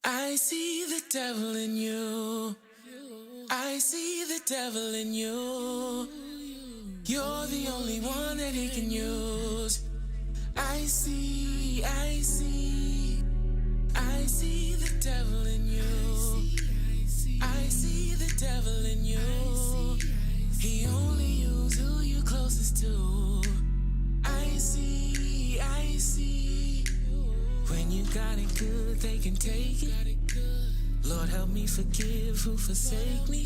I see the devil in you. I see the devil in you. You're the only one that he can use. I see the devil in you. I see the devil in you. He only uses who you closest to. I see. When you got it good, they can take it. Lord, help me forgive who forsake me.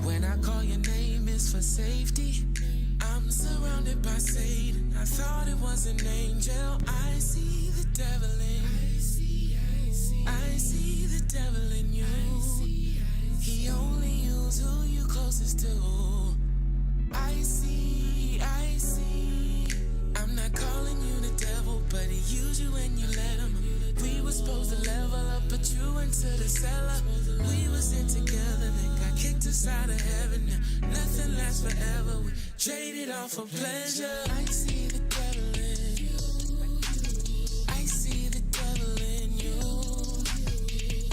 When I call your name, it's for safety. I'm surrounded by Satan. I thought it was an angel. I see the devil in you. I see the devil in you. He only uses who you closest to. I see. I'm not calling you the devil, but he used you and you let him. We were supposed to level up, but you went to the cellar. We was in together, then got kicked aside of heaven. Now, nothing lasts forever. We traded off for pleasure. I see the devil in you. I see the devil in you.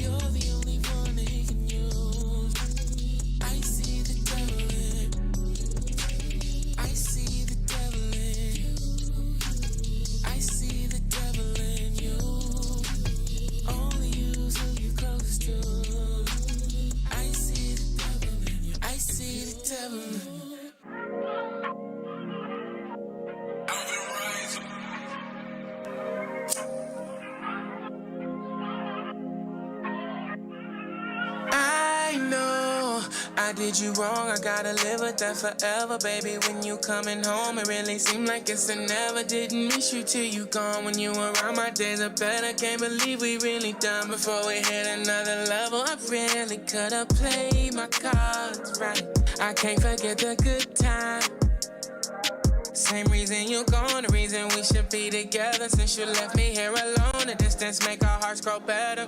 You're the only one he can use. I see the devil in you. I see the devil in you. I see the devil in you. Only use who you close to. I see the devil in you. I see the devil in you. I know I did you wrong, I gotta live with that forever, baby. When you coming home, it really seemed like it's a never. Didn't miss you till you gone. When you around, my days are better. Can't believe we really done before we hit another level. I really could've played my cards right. I can't forget the good time. Same reason you gone, the reason we should be together. Since you left me here alone, the distance make our hearts grow better.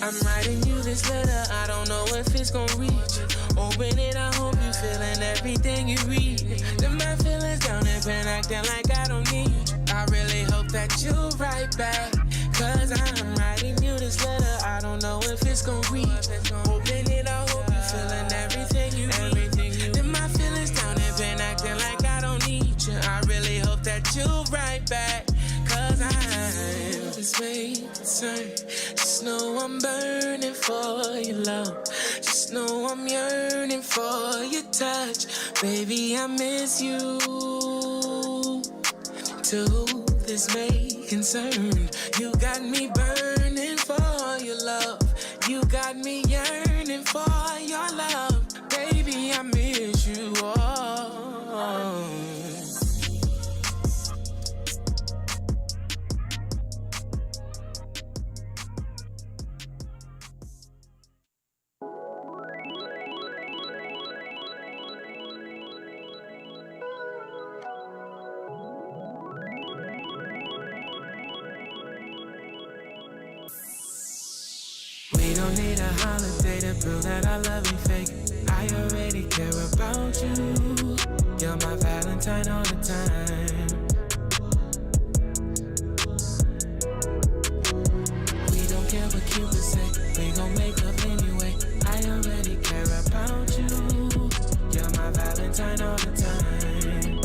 I'm writing you this letter, I don't know if it's gonna reach. Open it, I hope you feeling everything you read. Then my feelings down and been acting like I don't need you. I really hope that you'll write back, cause I'm writing you this letter, I don't know if it's gonna reach. Open it, I hope you feeling everything you read. Then my feelings down and been acting like I don't need you. I really hope that you'll write back, cause I'm just waiting, concerned. Just know I'm burning for your love. Just know I'm yearning for your touch. Baby, I miss you. To who this may concern, you got me burning for your love. You got me yearning for your love. Baby, I miss you all. We don't need a holiday to prove that our love ain't fake. I already care about you. You're my Valentine all the time. We don't care what Cupid say, we gon' make up anyway. I already care about you. You're my Valentine all the time.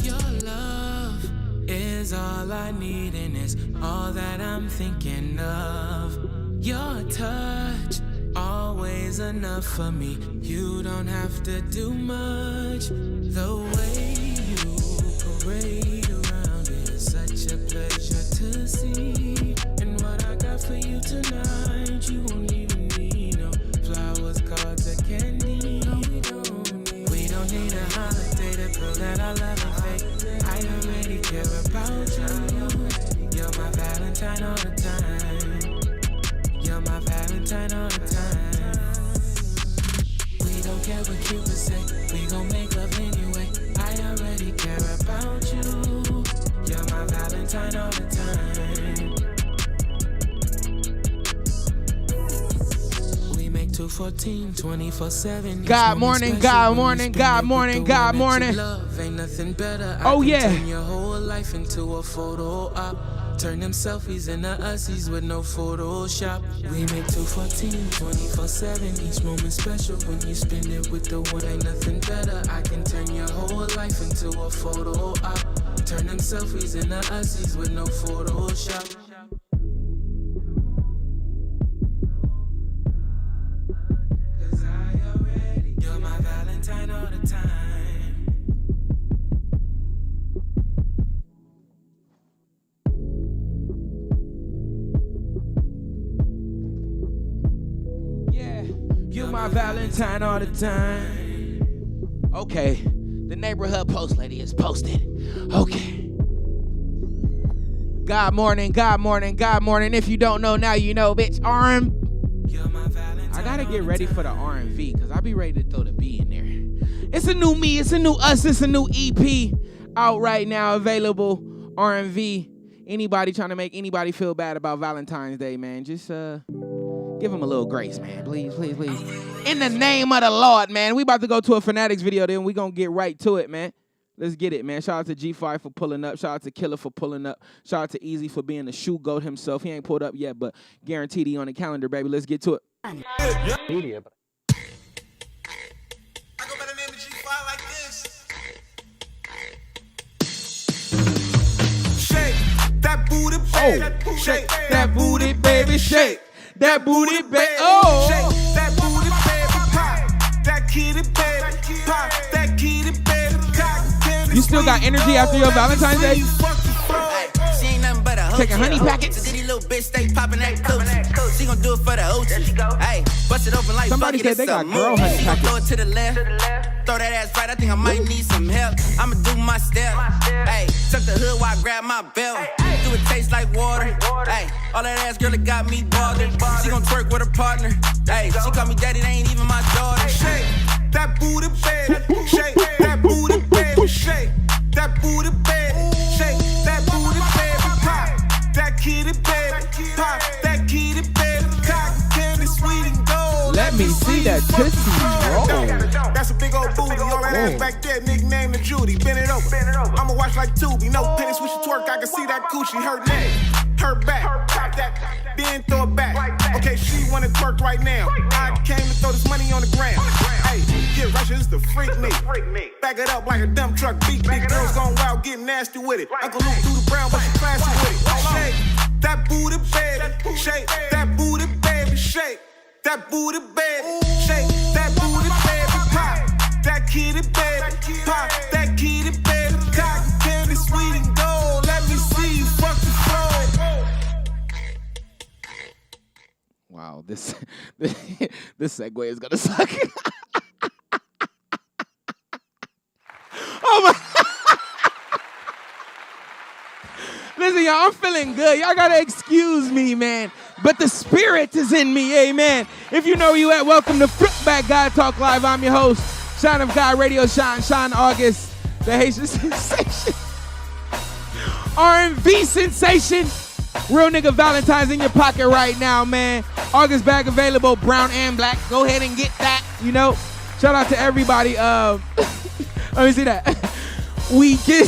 Your love is all I need, and it's all that I'm thinking of. Your touch, always enough for me. You don't have to do much. The way you parade around is such a pleasure to see. And what I got for you tonight, you won't even need no flowers, cards, or candy. No, we don't need a holiday to prove that our love ain't fake. I already care about you. You're my Valentine all the time. You're my Valentine all the time. We don't care what Cupid say, we gon' make love anyway. I already care about you. You're my Valentine all the time. We make two 214, 24/7. God morning, God morning, God morning, God morning. Love ain't nothing better. Oh yeah. Turn your whole life into a photo op. Turn them selfies into ussies with no Photoshop. We make 214, 24/7. Each moment special when you spend it with the one. Ain't nothing better. I can turn your whole life into a photo op. Turn them selfies into ussies with no Photoshop. Cause you're my Valentine all the time. You my Valentine all the time. Okay, the neighborhood post lady is posted. Okay. God morning, God morning, God morning. If you don't know now, you know, bitch. I gotta get ready for the R&V because I be ready to throw the B in there. It's a new me, it's a new us, it's a new EP out right now, available. R&V. Anybody trying to make anybody feel bad about Valentine's Day, man, just give him a little grace, man. Please, please, please. In the name of the Lord, man. We about to go to a Fanatics video, then we gonna get right to it, man. Let's get it, man. Shout out to G5 for pulling up. Shout out to Killer for pulling up. Shout out to Easy for being the shoe goat himself. He ain't pulled up yet, but guaranteed he on the calendar, baby. Let's get to it. Media, but I go by the name of G5 like this. Shake that booty, baby. Shake that booty, baby. Shake that booty, baby. Oh. Shake that booty, baby. Pop that kitty, baby. Pop that kitty, baby. You still got energy after your Valentine's Day? She ain't nothing but a hoe. Taking honey packets. City little bitch stay popping that coochie. She gon' do it for the OG. Hey, bust it open like somebody said they got girl honey packets. Throw it to the left. Throw that ass right. I think I might need some help. I'ma do my step. Hey, tuck the hood while I grab my belt. Do it taste like water. Hey, all that ass girl that got me bothered. She gon' twerk with her partner. Hey, she call me daddy. They ain't even my daughter. Shake that booty, baby. Shake that booty, baby. Shake that booty, baby. Shake that booty, baby. Pop that kitty, baby. Pop that kitty, baby. Cotton candy, sweet and gold. Let me see that tootsie roll. That's a big old booty. All that ass back there, nicknamed the Judy. Bend it over. I'ma watch like Tubi. No pennies, we should twerk. I can see that coochie. Her neck, her back. Pop that, then throw it back. Okay, she wanna twerk right now. I came to throw this money on the ground. Hey, get Russia, this the freak me. Back it up like a dump truck. Beat big girls going wild, get nasty with it. Uncle Luke through the brown, but she classy with it. Shake that booty, baby. Shake that booty, baby. Shake that booty, baby. Shake that booty, baby. Pop that kitty, baby. Pop that kitty, baby. Cotton candy, sweet and gold. Let me see you fuck the floor. Wow, this segue is gonna suck. Oh my! Listen, y'all, I'm feeling good. Y'all gotta excuse me, man. But the spirit is in me, amen. If you know where you at, welcome to Flip Back God Talk Live. I'm your host, Shine of God Radio, Sean August, the Haitian sensation, R&V sensation. Real nigga Valentine's in your pocket right now, man. August bag available, brown and black. Go ahead and get that, you know. Shout out to everybody. Let me see that. We get...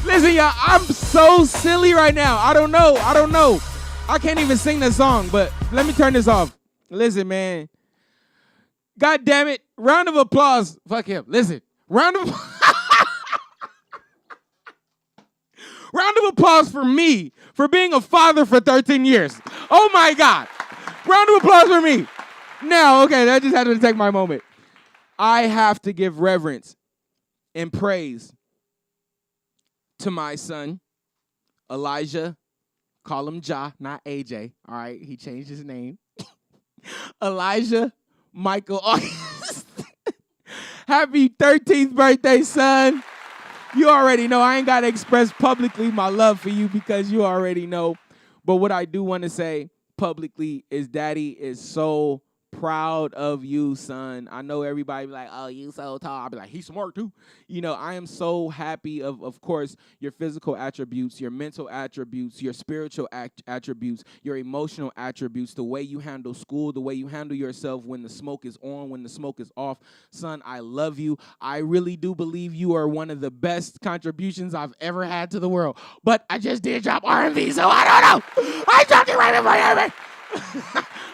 Listen, y'all, I'm so silly right now. I don't know. I can't even sing the song, but let me turn this off. Listen, man. God damn it. Round of applause. Fuck him. Listen. Round of applause for me for being a father for 13 years. Oh, my God. Round of applause for me. Now, okay, that just had to take my moment. I have to give reverence and praise to my son, Elijah. Call him Ja, not AJ. All right, he changed his name. Elijah Michael August. Happy 13th birthday, son. You already know. I ain't got to express publicly my love for you because you already know. But what I do want to say publicly is Daddy is so proud of you, son. I know everybody be like, oh, you so tall. I'll be like, he's smart too. You know, I am so happy of course, your physical attributes, your mental attributes, your spiritual attributes, your emotional attributes, the way you handle school, the way you handle yourself when the smoke is on, when the smoke is off. Son, I love you. I really do believe you are one of the best contributions I've ever had to the world. But I just did drop R&B, so I don't know. I dropped it right in my head.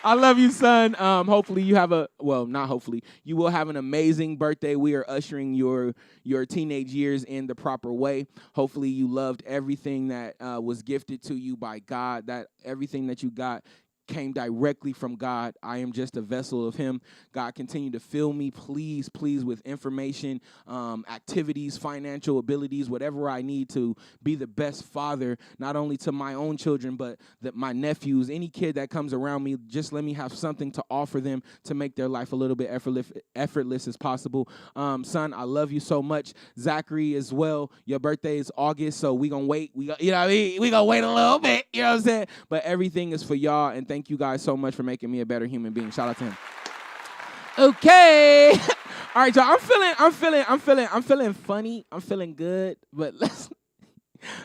I love you, son. Hopefully you have not hopefully, you will have an amazing birthday. We are ushering your teenage years in the proper way. Hopefully you loved everything that was gifted to you by God, that everything that you got came directly from God. I am just a vessel of him. God, continue to fill me, please, with information, activities, financial abilities, whatever I need to be the best father, not only to my own children, but my nephews, any kid that comes around me. Just let me have something to offer them to make their life a little bit effortless as possible. Son, I love you so much. Zachary as well. Your birthday is August, so we gonna wait. We gonna wait a little bit. You know what I'm saying? But everything is for y'all, and thank you guys so much for making me a better human being. Shout out to him. Okay. All right, y'all. I'm feeling funny. I'm feeling good, but let's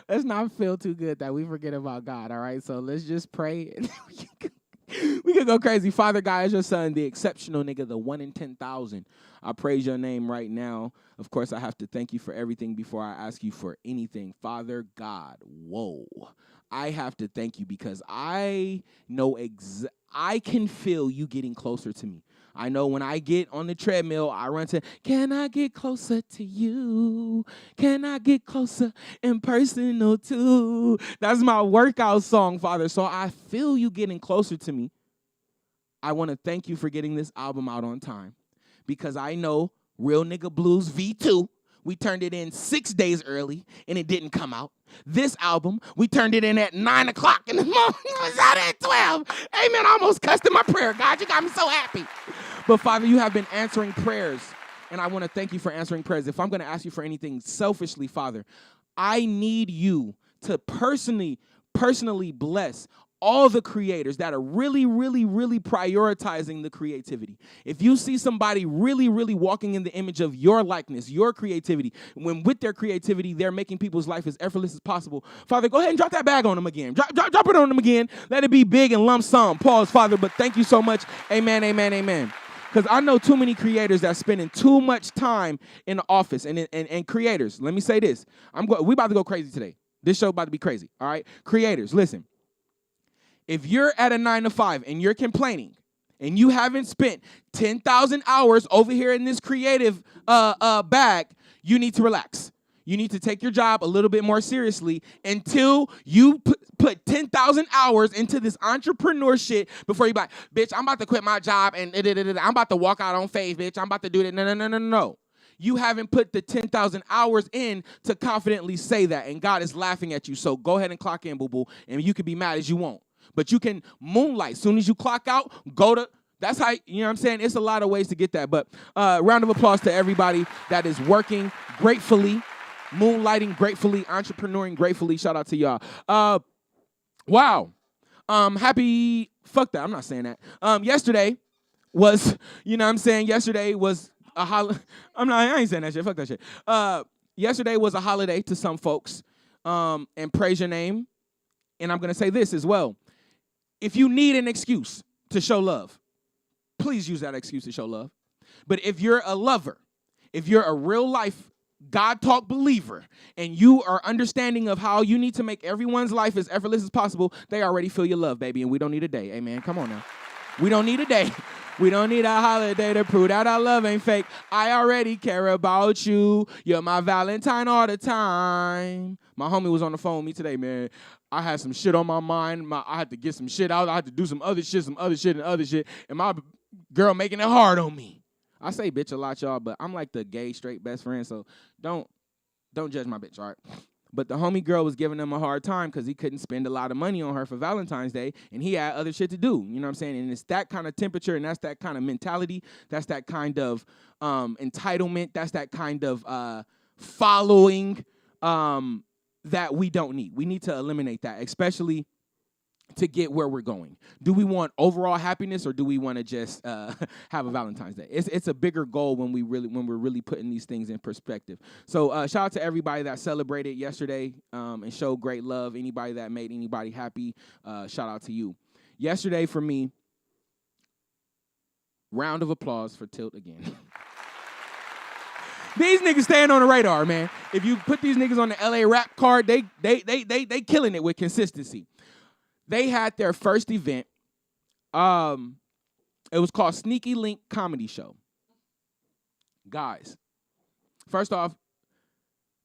not feel too good that we forget about God. All right. So let's just pray and we can go crazy. Father God, as your son, the exceptional nigga, the 1 in 10,000. I praise your name right now. Of course, I have to thank you for everything before I ask you for anything. Father God, whoa. I have to thank you because I know I can feel you getting closer to me. I know when I get on the treadmill, I run to, can I get closer to you? Can I get closer and personal too? That's my workout song, Father. So I feel you getting closer to me. I want to thank you for getting this album out on time because I know Real Nigga Blues V2, we turned it in 6 days early, and it didn't come out. This album, we turned it in at 9 o'clock, and the morning was out at 12. Amen. I almost cussed in my prayer. God, you got me so happy. But, Father, you have been answering prayers, and I want to thank you for answering prayers. If I'm going to ask you for anything selfishly, Father, I need you to personally bless all the creators that are really prioritizing the creativity. If you see somebody really walking in the image of your likeness, your creativity, when with their creativity, they're making people's life as effortless as possible, Father, go ahead and drop that bag on them again. Drop it on them again. Let it be big and lump sum. Pause, Father, but thank you so much. Amen, amen, amen. Because I know too many creators that are spending too much time in the office. And creators, let me say this. We about to go crazy today. This show about to be crazy, all right? Creators, listen. If you're at a 9 to 5 and you're complaining and you haven't spent 10,000 hours over here in this creative bag, you need to relax. You need to take your job a little bit more seriously until you put 10,000 hours into this entrepreneur shit before you be like, bitch, I'm about to quit my job and I'm about to walk out on faith, bitch. I'm about to do that. No. You haven't put the 10,000 hours in to confidently say that, and God is laughing at you. So go ahead and clock in, boo-boo, and you can be mad as you want. But you can moonlight. As soon as you clock out, that's how, you know what I'm saying? It's a lot of ways to get that. But round of applause to everybody that is working gratefully, moonlighting gratefully, entrepreneuring gratefully. Shout out to y'all. Wow. Happy, fuck that. I'm not saying that. Yesterday was, you know what I'm saying? Yesterday was a holiday. I ain't saying that shit. Fuck that shit. Yesterday was a holiday to some folks. And praise your name. And I'm going to say this as well. If you need an excuse to show love, please use that excuse to show love. But if you're a lover, if you're a real life God talk believer, and you are understanding of how you need to make everyone's life as effortless as possible, they already feel your love, baby, and we don't need a day. Amen. Come on now. We don't need a day. We don't need a holiday to prove that our love ain't fake. I already care about you. You're my Valentine all the time. My homie was on the phone with me today, man. I had some shit on my mind. I had to get some shit out. I had to do some other shit. And my girl making it hard on me. I say bitch a lot, y'all, but I'm like the gay, straight best friend, so don't judge my bitch, all right? But the homie girl was giving him a hard time because he couldn't spend a lot of money on her for Valentine's Day, and he had other shit to do. You know what I'm saying? And it's that kind of temperature, and that's that kind of mentality. That's that kind of entitlement. That's that kind of following that we don't need. We need to eliminate that, especially to get where we're going? Do we want overall happiness, or do we want to just have a Valentine's Day? It's a bigger goal when we're really putting these things in perspective. So shout out to everybody that celebrated yesterday and showed great love. Anybody that made anybody happy, shout out to you. Yesterday for me, round of applause for Tilt again. These niggas staying on the radar, man. If you put these niggas on the LA rap card, they killing it with consistency. They had their first event. It was called Sneaky Link Comedy Show. Guys, first off,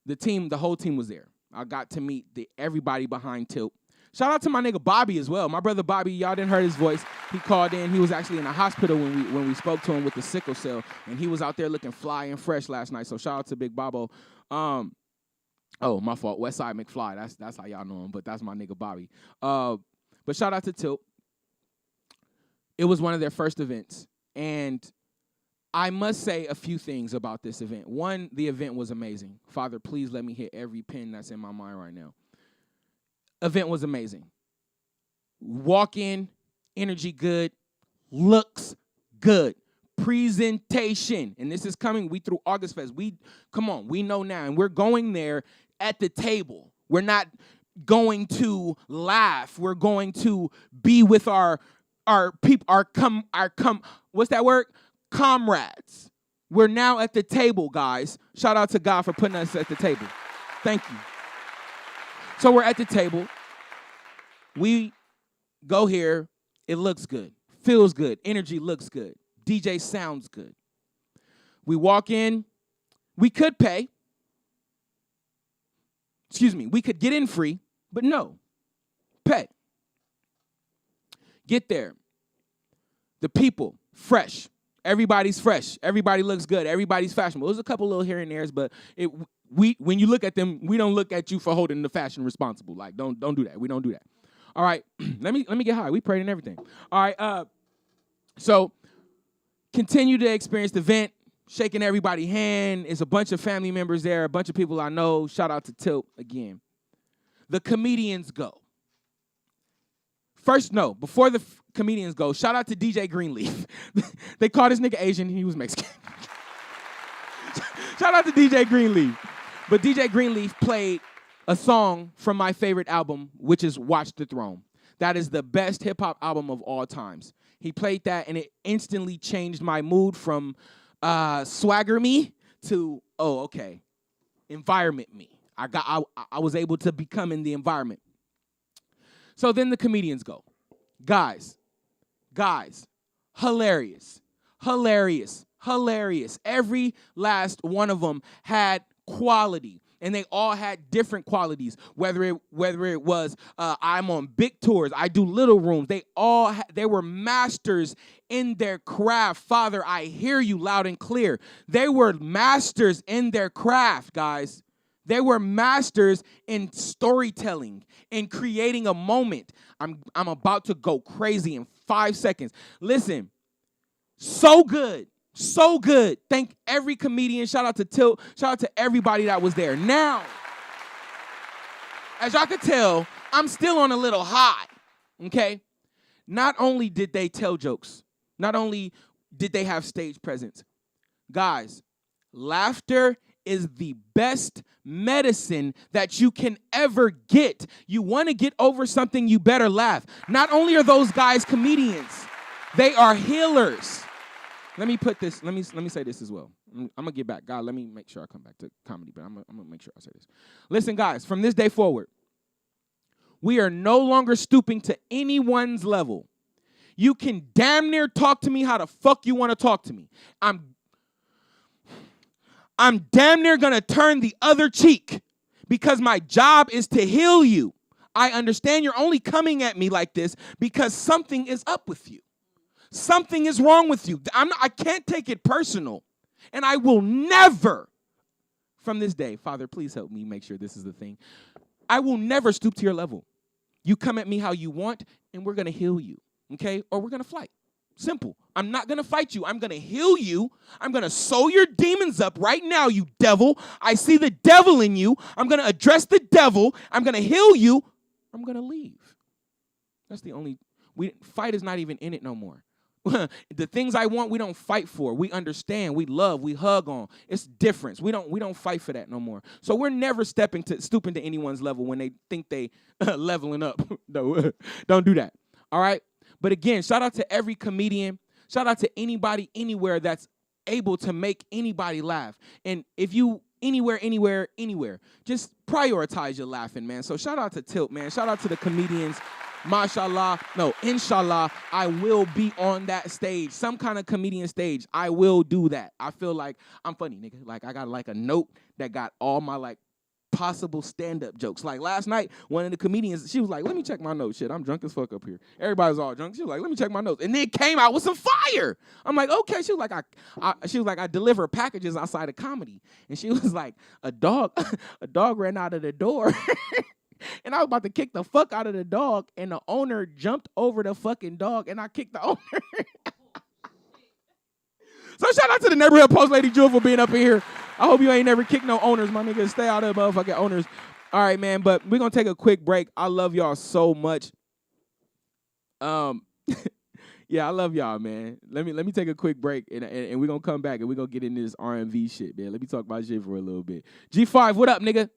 the whole team was there. I got to meet everybody behind Tilt. Shout out to my nigga Bobby as well. My brother Bobby, y'all didn't hear his voice. He called in. He was actually in the hospital when we spoke to him with the sickle cell, and he was out there looking fly and fresh last night. So shout out to Big Bobo. Oh, my fault. Westside McFly. That's how y'all know him, but that's my nigga Bobby. But shout out to Tilt. It was one of their first events, and I must say a few things about this event. One, the event was amazing. Father, please let me hit every pin that's in my mind right now. Event was amazing. Walk in, energy good, looks good. Presentation, and this is coming. We through August Fest. We know now, and we're going there at the table. We're not going to laugh. We're going to be with our people, what's that word? Comrades. We're now at the table, guys. Shout out to God for putting us at the table. Thank you. So we're at the table. We go here. It looks good. Feels good. Energy looks good. DJ sounds good. We walk in. We could pay. We could get in free, but no. Pay. Get there. The people, fresh. Everybody's fresh. Everybody looks good. Everybody's fashionable. There's a couple little here and there's, but when you look at them, we don't look at you for holding the fashion responsible. Like, don't do that. We don't do that. All right. let me get high. We prayed and everything. All right. So continue to experience the event, shaking everybody's hand. It's a bunch of family members there, a bunch of people I know. Shout out to Tilt again. The comedians go. Before the comedians go, shout out to DJ Greenleaf. They called this nigga Asian. He was Mexican. Shout out to DJ Greenleaf. But DJ Greenleaf played a song from my favorite album, which is Watch the Throne. That is the best hip-hop album of all times. He played that, and it instantly changed my mood from swagger me to, environment me. I was able to become in the environment. So then the comedians go. Guys, hilarious. Every last one of them had quality, and they all had different qualities. Whether it was I'm on big tours, I do little rooms. They were masters in their craft. Father, I hear you loud and clear. They were masters in their craft, guys. They were masters in storytelling, in creating a moment. I'm about to go crazy in 5 seconds. Listen, so good. So good. Thank every comedian. Shout out to Tilt. Shout out to everybody that was there. Now, as y'all can tell, I'm still on a little high, okay? Not only did they tell jokes, not only did they have stage presence, guys, laughter is the best medicine that you can ever get. You want to get over something, you better laugh. Not only are those guys comedians, they are healers. Let me say this as well. I'm going to get back. God, let me make sure I come back to comedy, but I'm going to make sure I say this. Listen, guys, from this day forward, we are no longer stooping to anyone's level. You can damn near talk to me how the fuck you want to talk to me. I'm damn near going to turn the other cheek because my job is to heal you. I understand you're only coming at me like this because something is up with you. Something is wrong with you. I can't take it personal. And I will never, from this day, Father, please help me make sure this is the thing. I will never stoop to your level. You come at me how you want, and we're going to heal you, okay? Or we're going to fight. Simple. I'm not going to fight you. I'm going to heal you. I'm going to sew your demons up right now, you devil. I see the devil in you. I'm going to address the devil. I'm going to heal you. I'm going to leave. That's the only. Fight is not even in it no more. The things I want, we don't fight for. We understand, we love, we hug on. It's difference. We don't fight for that no more. So we're never stooping to anyone's level when they think they leveling up. No, don't do that. All right. But again, shout out to every comedian. Shout out to anybody, anywhere that's able to make anybody laugh. And if you anywhere, just prioritize your laughing, man. So shout out to Tilt, man. Shout out to the comedians. Mashallah, no, inshallah, I will be on that stage, some kind of comedian stage. I will do that. I feel like I'm funny, nigga. Like I got like a note that got all my like possible stand-up jokes. Like last night, one of the comedians, she was like, let me check my notes. Shit, I'm drunk as fuck up here. Everybody's all drunk. She was like, let me check my notes. And then it came out with some fire. I'm like, okay. She was like, I deliver packages outside of comedy. And she was like, a dog ran out of the door. And I was about to kick the fuck out of the dog, and the owner jumped over the fucking dog, and I kicked the owner. So shout out to the neighborhood post lady Jewel for being up in here. I hope you ain't never kicked no owners, my nigga. Stay out of the motherfucking owners. All right, man, but we're going to take a quick break. I love y'all so much. Yeah, I love y'all, man. Let me take a quick break, and we're going to come back, and we're going to get into this R&V shit, man. Let me talk about shit for a little bit. G5, what up, nigga?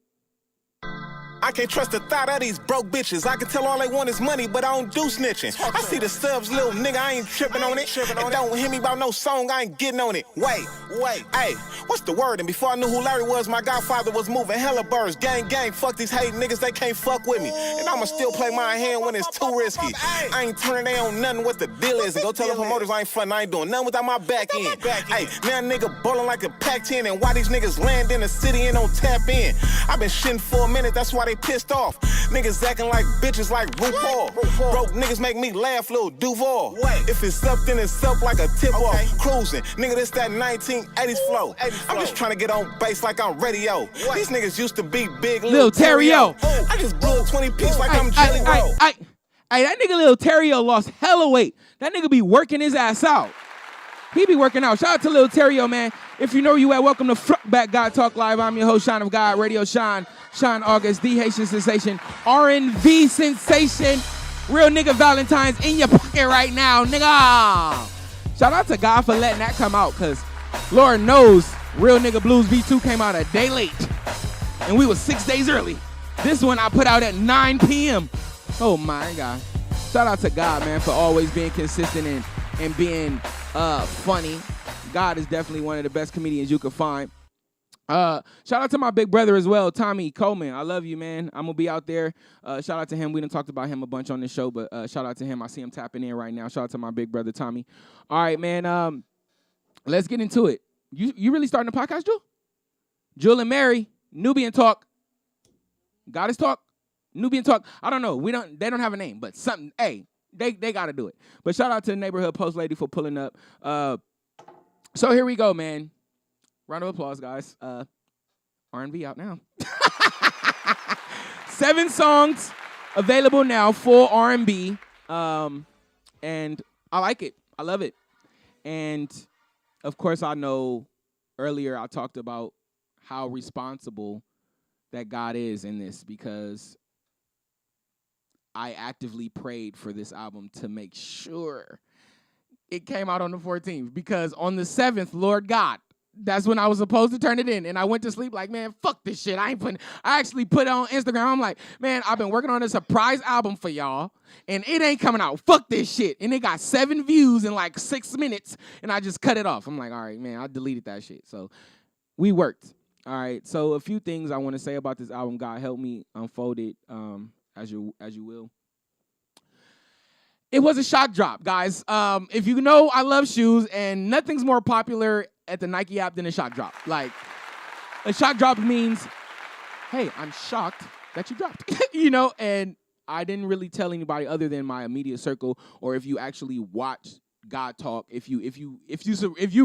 I can't trust the thought of these broke bitches. I can tell all they want is money, but I don't do snitching. I see the subs, little nigga, I ain't tripping on it. And don't hear me about no song, I ain't getting on it. Wait, hey, what's the word? And before I knew who Larry was, my godfather was moving hella birds. Gang, fuck these hate niggas, they can't fuck with me. And I'ma still play my hand when it's too risky. I ain't turning they on nothing what the deal is. And go tell the promoters I ain't frontin', I ain't doing nothing without my back end. Hey, now nigga ballin' like a Pac-10, and why these niggas land in the city and don't tap in? I been shitting for a minute, that's why they pissed off. Niggas acting like bitches like RuPaul. Broke niggas make me laugh, little Duval. If it's up, then it's up like a tip-off. Cruising, nigga, this that 1980s flow. I'm just trying to get on bass like I'm radio. These niggas used to be big, Lil Terrio. I just blew a 20-piece like I'm Jelly Roll. Hey, that nigga Lil Terrio lost hella weight. That nigga be working his ass out. He be working out. Shout out to Lil Terrio, man. If you know you at, welcome to Back God Talk Live. I'm your host, Shine of God, Radio Shine August, the Haitian sensation, R&V sensation, real nigga Valentine's in your pocket right now, nigga. Shout out to God for letting that come out, because Lord knows Real Nigga Blues V2 came out a day late, and we was 6 days early. This one I put out at 9 p.m. Oh, my God. Shout out to God, man, for always being consistent and being funny. God is definitely one of the best comedians you could find. Shout out to my big brother as well, Tommy Coleman. I love you, man. I'm going to be out there. Shout out to him. We done talked about him a bunch on this show, but shout out to him. I see him tapping in right now. Shout out to my big brother, Tommy. All right, man. Let's get into it. You really starting the podcast, Jewel? Jewel and Mary, Nubian Talk. Goddess Talk? Nubian Talk. I don't know. They don't have a name, but something. Hey, they got to do it. But shout out to the neighborhood post lady for pulling up. So here we go, man. Round of applause, guys. R&B out now. 7 songs available now, full R&B. And I like it. I love it. And, of course, I know earlier I talked about how responsible that God is in this, because I actively prayed for this album to make sure it came out on the 14th, because on the 7th, Lord God, that's when I was supposed to turn it in. And I went to sleep like, man, fuck this shit. I actually put it on Instagram. I'm like, man, I've been working on a surprise album for y'all, and it ain't coming out. Fuck this shit. And it got 7 views in like 6 minutes, and I just cut it off. I'm like, all right, man, I deleted that shit. So we worked. All right. So a few things I want to say about this album. God help me unfold it as you will. It was a shock drop, guys. If you know, I love shoes, and nothing's more popular at the Nike app than a shock drop. Like, a shock drop means, hey, I'm shocked that you dropped, and I didn't really tell anybody other than my immediate circle, or if you actually watch God Talk, if you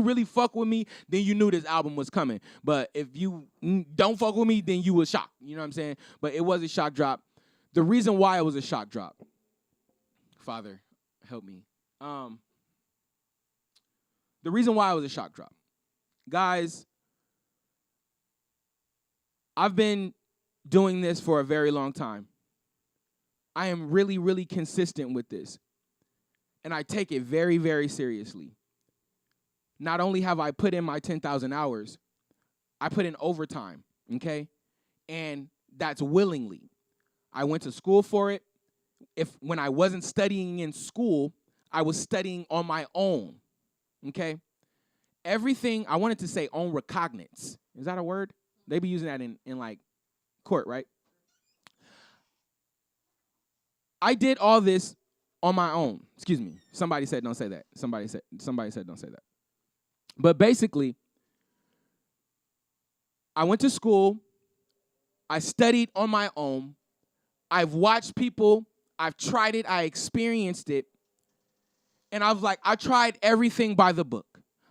really fuck with me, then you knew this album was coming. But if you don't fuck with me, then you was shocked. You know what I'm saying? But it was a shock drop. The reason why it was a shock drop, Father, help me. The reason why it was a shock drop. Guys, I've been doing this for a very long time. I am really, really consistent with this. And I take it very, very seriously. Not only have I put in my 10,000 hours, I put in overtime, okay? And that's willingly. I went to school for it. When I wasn't studying in school, I was studying on my own, okay? Everything, I wanted to say on recognizance. Is that a word? They be using that in like court, right? I did all this on my own. Excuse me. Somebody said don't say that. Somebody said don't say that. But basically, I went to school. I studied on my own. I've watched people. I've tried it. I experienced it. And I was like, I tried everything by the book.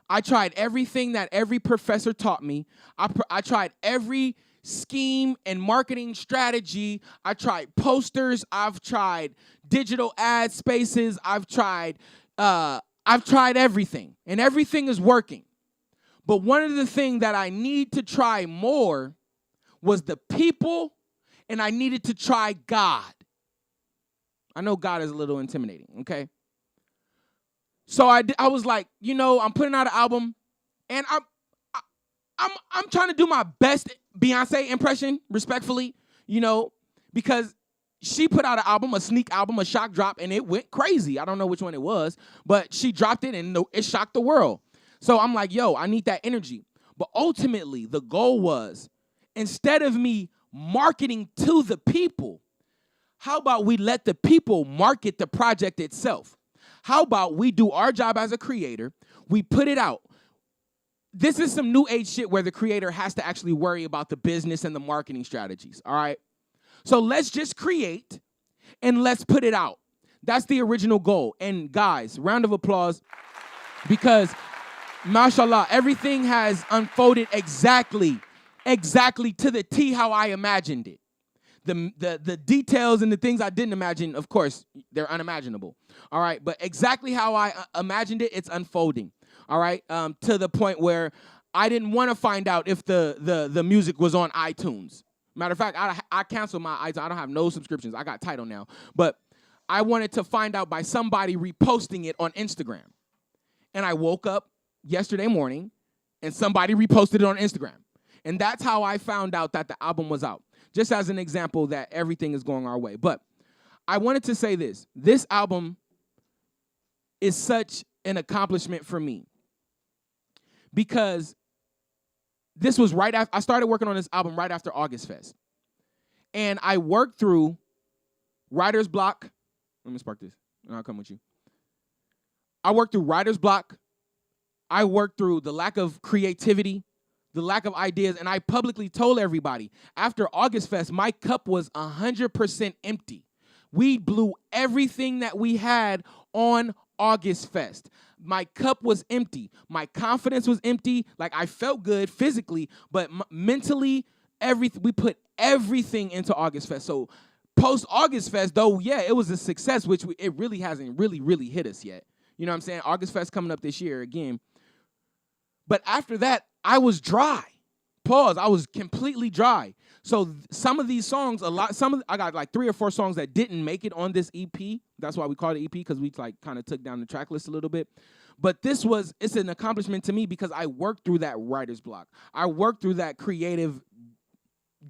I tried everything that every professor taught me. I tried every scheme and marketing strategy. I tried posters. I've tried digital ad spaces. I've tried everything, and everything is working. But one of the things that I need to try more was the people, and I needed to try God. I know God is a little intimidating, okay? So I was like, I'm putting out an album, and I'm trying to do my best Beyonce impression, respectfully, because she put out an album, a sneak album, a shock drop, and it went crazy. I don't know which one it was, but she dropped it, and it shocked the world. So I'm like, I need that energy. But ultimately, the goal was, instead of me marketing to the people, how about we let the people market the project itself? How about we do our job as a creator, we put it out. This is some new age shit where the creator has to actually worry about the business and the marketing strategies, all right? So let's just create and let's put it out. That's the original goal. And guys, round of applause, because mashallah, everything has unfolded exactly to the T how I imagined it. The details and the things I didn't imagine, of course, they're unimaginable. All right, but exactly how I imagined it, it's unfolding. All right, to the point where I didn't want to find out if the music was on iTunes. Matter of fact, I canceled my iTunes. I don't have no subscriptions. I got Tidal now. But I wanted to find out by somebody reposting it on Instagram. And I woke up yesterday morning, and somebody reposted it on Instagram. And that's how I found out that the album was out. Just as an example that everything is going our way. But I wanted to say this. This album is such an accomplishment for me. Because this was right after, I started working on this album right after August Fest. And I worked through writer's block. Let me spark this, and I'll come with you. I worked through writer's block. I worked through the lack of creativity, the lack of ideas, and I publicly told everybody, after August Fest, my cup was 100% empty. We blew everything that we had on August Fest. My cup was empty. My confidence was empty. Like, I felt good physically, but mentally, we put everything into August Fest. So post-August Fest, though, yeah, it was a success, which it really hasn't really hit us yet. You know what I'm saying? August Fest coming up this year again. But after that, I was dry. Pause. I was completely dry. So some of these songs, I got like 3 or 4 songs that didn't make it on this EP. That's why we call it EP, because we like kind of took down the track list a little bit. But it's an accomplishment to me because I worked through that writer's block. I worked through that creative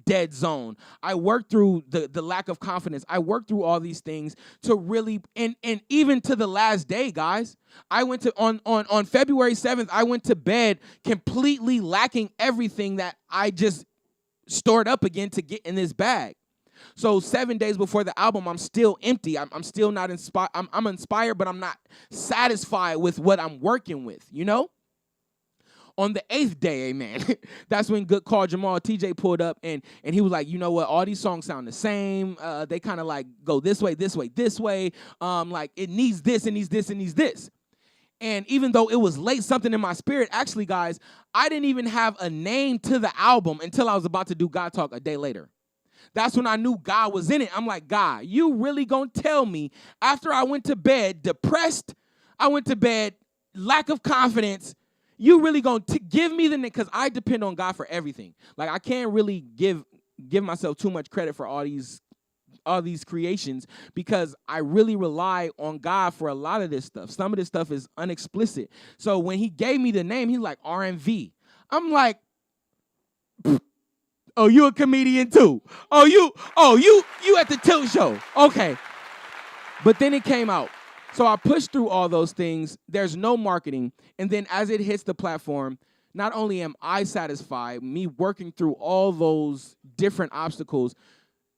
dead zone. I worked through the lack of confidence. I worked through all these things to really, and even to the last day, guys, I went to, on February 7th, I went to bed completely lacking everything that I just stored up again to get in this bag. So 7 days before the album, I'm still empty. I'm still not inspired. I'm inspired, but I'm not satisfied with what I'm working with, you know? On the 8th day, amen, that's when Good Call Jamal TJ pulled up, and he was like, you know what, all these songs sound the same. They kind of like go this way, this way, this way. Like it needs this, and needs this, and needs this. And even though it was late, something in my spirit, actually, guys, I didn't even have a name to the album until I was about to do God Talk a day later. That's when I knew God was in it. I'm like, God, you really gonna tell me after I went to bed depressed, I went to bed lack of confidence, you really gonna give me the name? Because I depend on God for everything. Like, I can't really give myself too much credit for all these all these creations because I really rely on God for a lot of this stuff. Some of this stuff is unexplicit. So when he gave me the name, he's like RMV. I'm like, oh, you a comedian too? Oh, you at the Tilt Show? Okay. But then it came out. So I pushed through all those things. There's no marketing. And then as it hits the platform, not only am I satisfied, me working through all those different obstacles,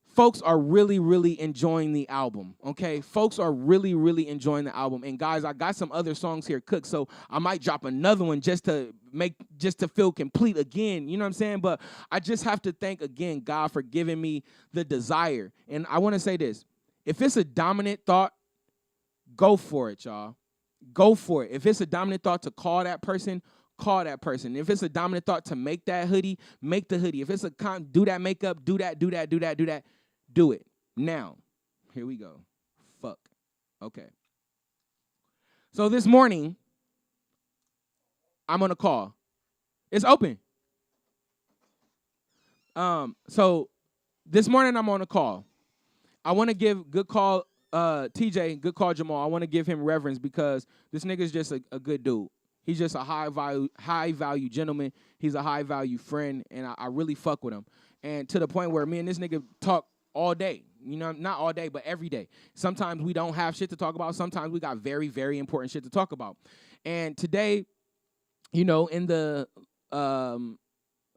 folks are really, really enjoying the album, okay? Folks are really, really enjoying the album. And guys, I got some other songs here cooked, so I might drop another one just to feel complete again, you know what I'm saying? But I just have to thank, again, God for giving me the desire. And I want to say this. If it's a dominant thought, go for it, y'all. Go for it. If it's a dominant thought to call that person, call that person. If it's a dominant thought to make that hoodie, make the hoodie. If it's do that makeup, do that. Do it. Now, here we go. Fuck. Okay. So this morning, I'm on a call. It's open. So this morning I'm on a call. I want to give good call, TJ, good call Jamal. I want to give him reverence because this nigga's just a good dude. He's just a high value gentleman. He's a high value friend, and I really fuck with him. And to the point where me and this nigga talk all day. You know, not all day, but every day. Sometimes we don't have shit to talk about. Sometimes we got very, very important shit to talk about. And today, you know, in the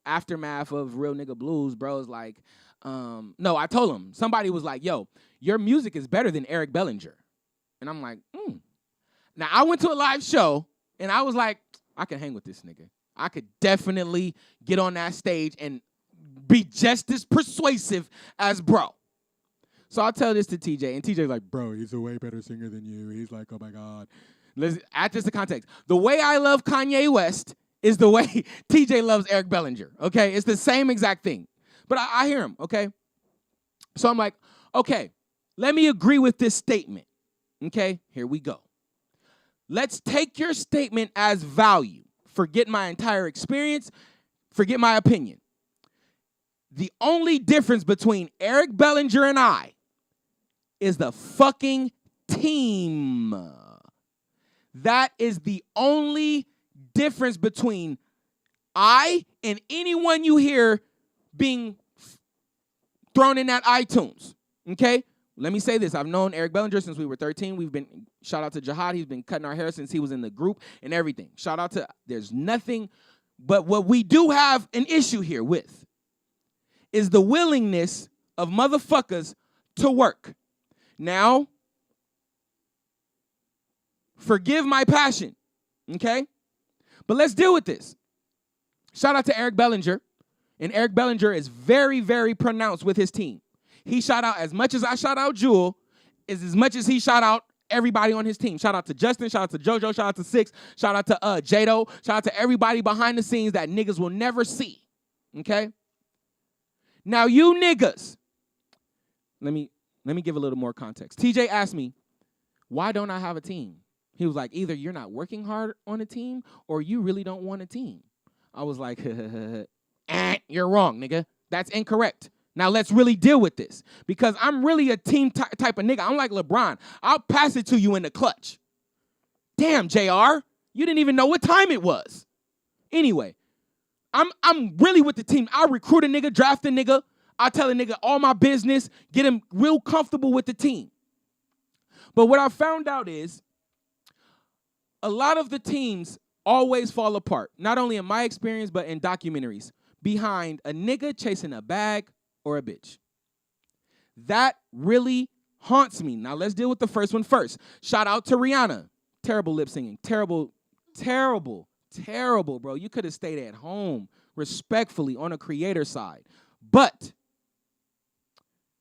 aftermath of Real Nigga Blues, bro, is like, no, I told him. Somebody was like, yo, your music is better than Eric Bellinger. And I'm like, Now, I went to a live show, and I was like, I can hang with this nigga. I could definitely get on that stage and be just as persuasive as bro. So I'll tell this to TJ, and TJ's like, bro, he's a way better singer than you. He's like, oh, my God. Let's add this to context. The way I love Kanye West is the way TJ loves Eric Bellinger, okay? It's the same exact thing. But I hear him, okay? So I'm like, okay, let me agree with this statement, okay? Here we go. Let's take your statement as value. Forget my entire experience. Forget my opinion. The only difference between Eric Bellinger and I is the fucking team. That is the only difference between I and anyone you hear being thrown in that iTunes, okay? Let me say this. I've known Eric Bellinger since we were 13. Shout out to Jihad. He's been cutting our hair since he was in the group and everything. Shout out to, there's nothing, but what we do have an issue here with is the willingness of motherfuckers to work. Now, forgive my passion, okay? But let's deal with this. Shout out to Eric Bellinger. And Eric Bellinger is very, very pronounced with his team. He shout out as much as I shout out Jewel, is as much as he shout out everybody on his team. Shout out to Justin, shout out to JoJo, shout out to Six, shout out to Jado, shout out to everybody behind the scenes that niggas will never see, okay? Now you niggas, let me give a little more context. TJ asked me, why don't I have a team? He was like, either you're not working hard on a team or you really don't want a team. I was like, you're wrong, nigga. That's incorrect. Now let's really deal with this because I'm really a team type of nigga. I'm like LeBron. I'll pass it to you in the clutch. Damn, JR, you didn't even know what time it was. Anyway, I'm really with the team. I'll recruit a nigga, draft a nigga. I'll tell a nigga all my business, get him real comfortable with the team. But what I found out is a lot of the teams always fall apart, not only in my experience, but in documentaries, behind a nigga chasing a bag or a bitch. That really haunts me. Now, let's deal with the first one first. Shout out to Rihanna. Terrible lip singing. Terrible, bro. You could have stayed at home, respectfully, on a creator side. But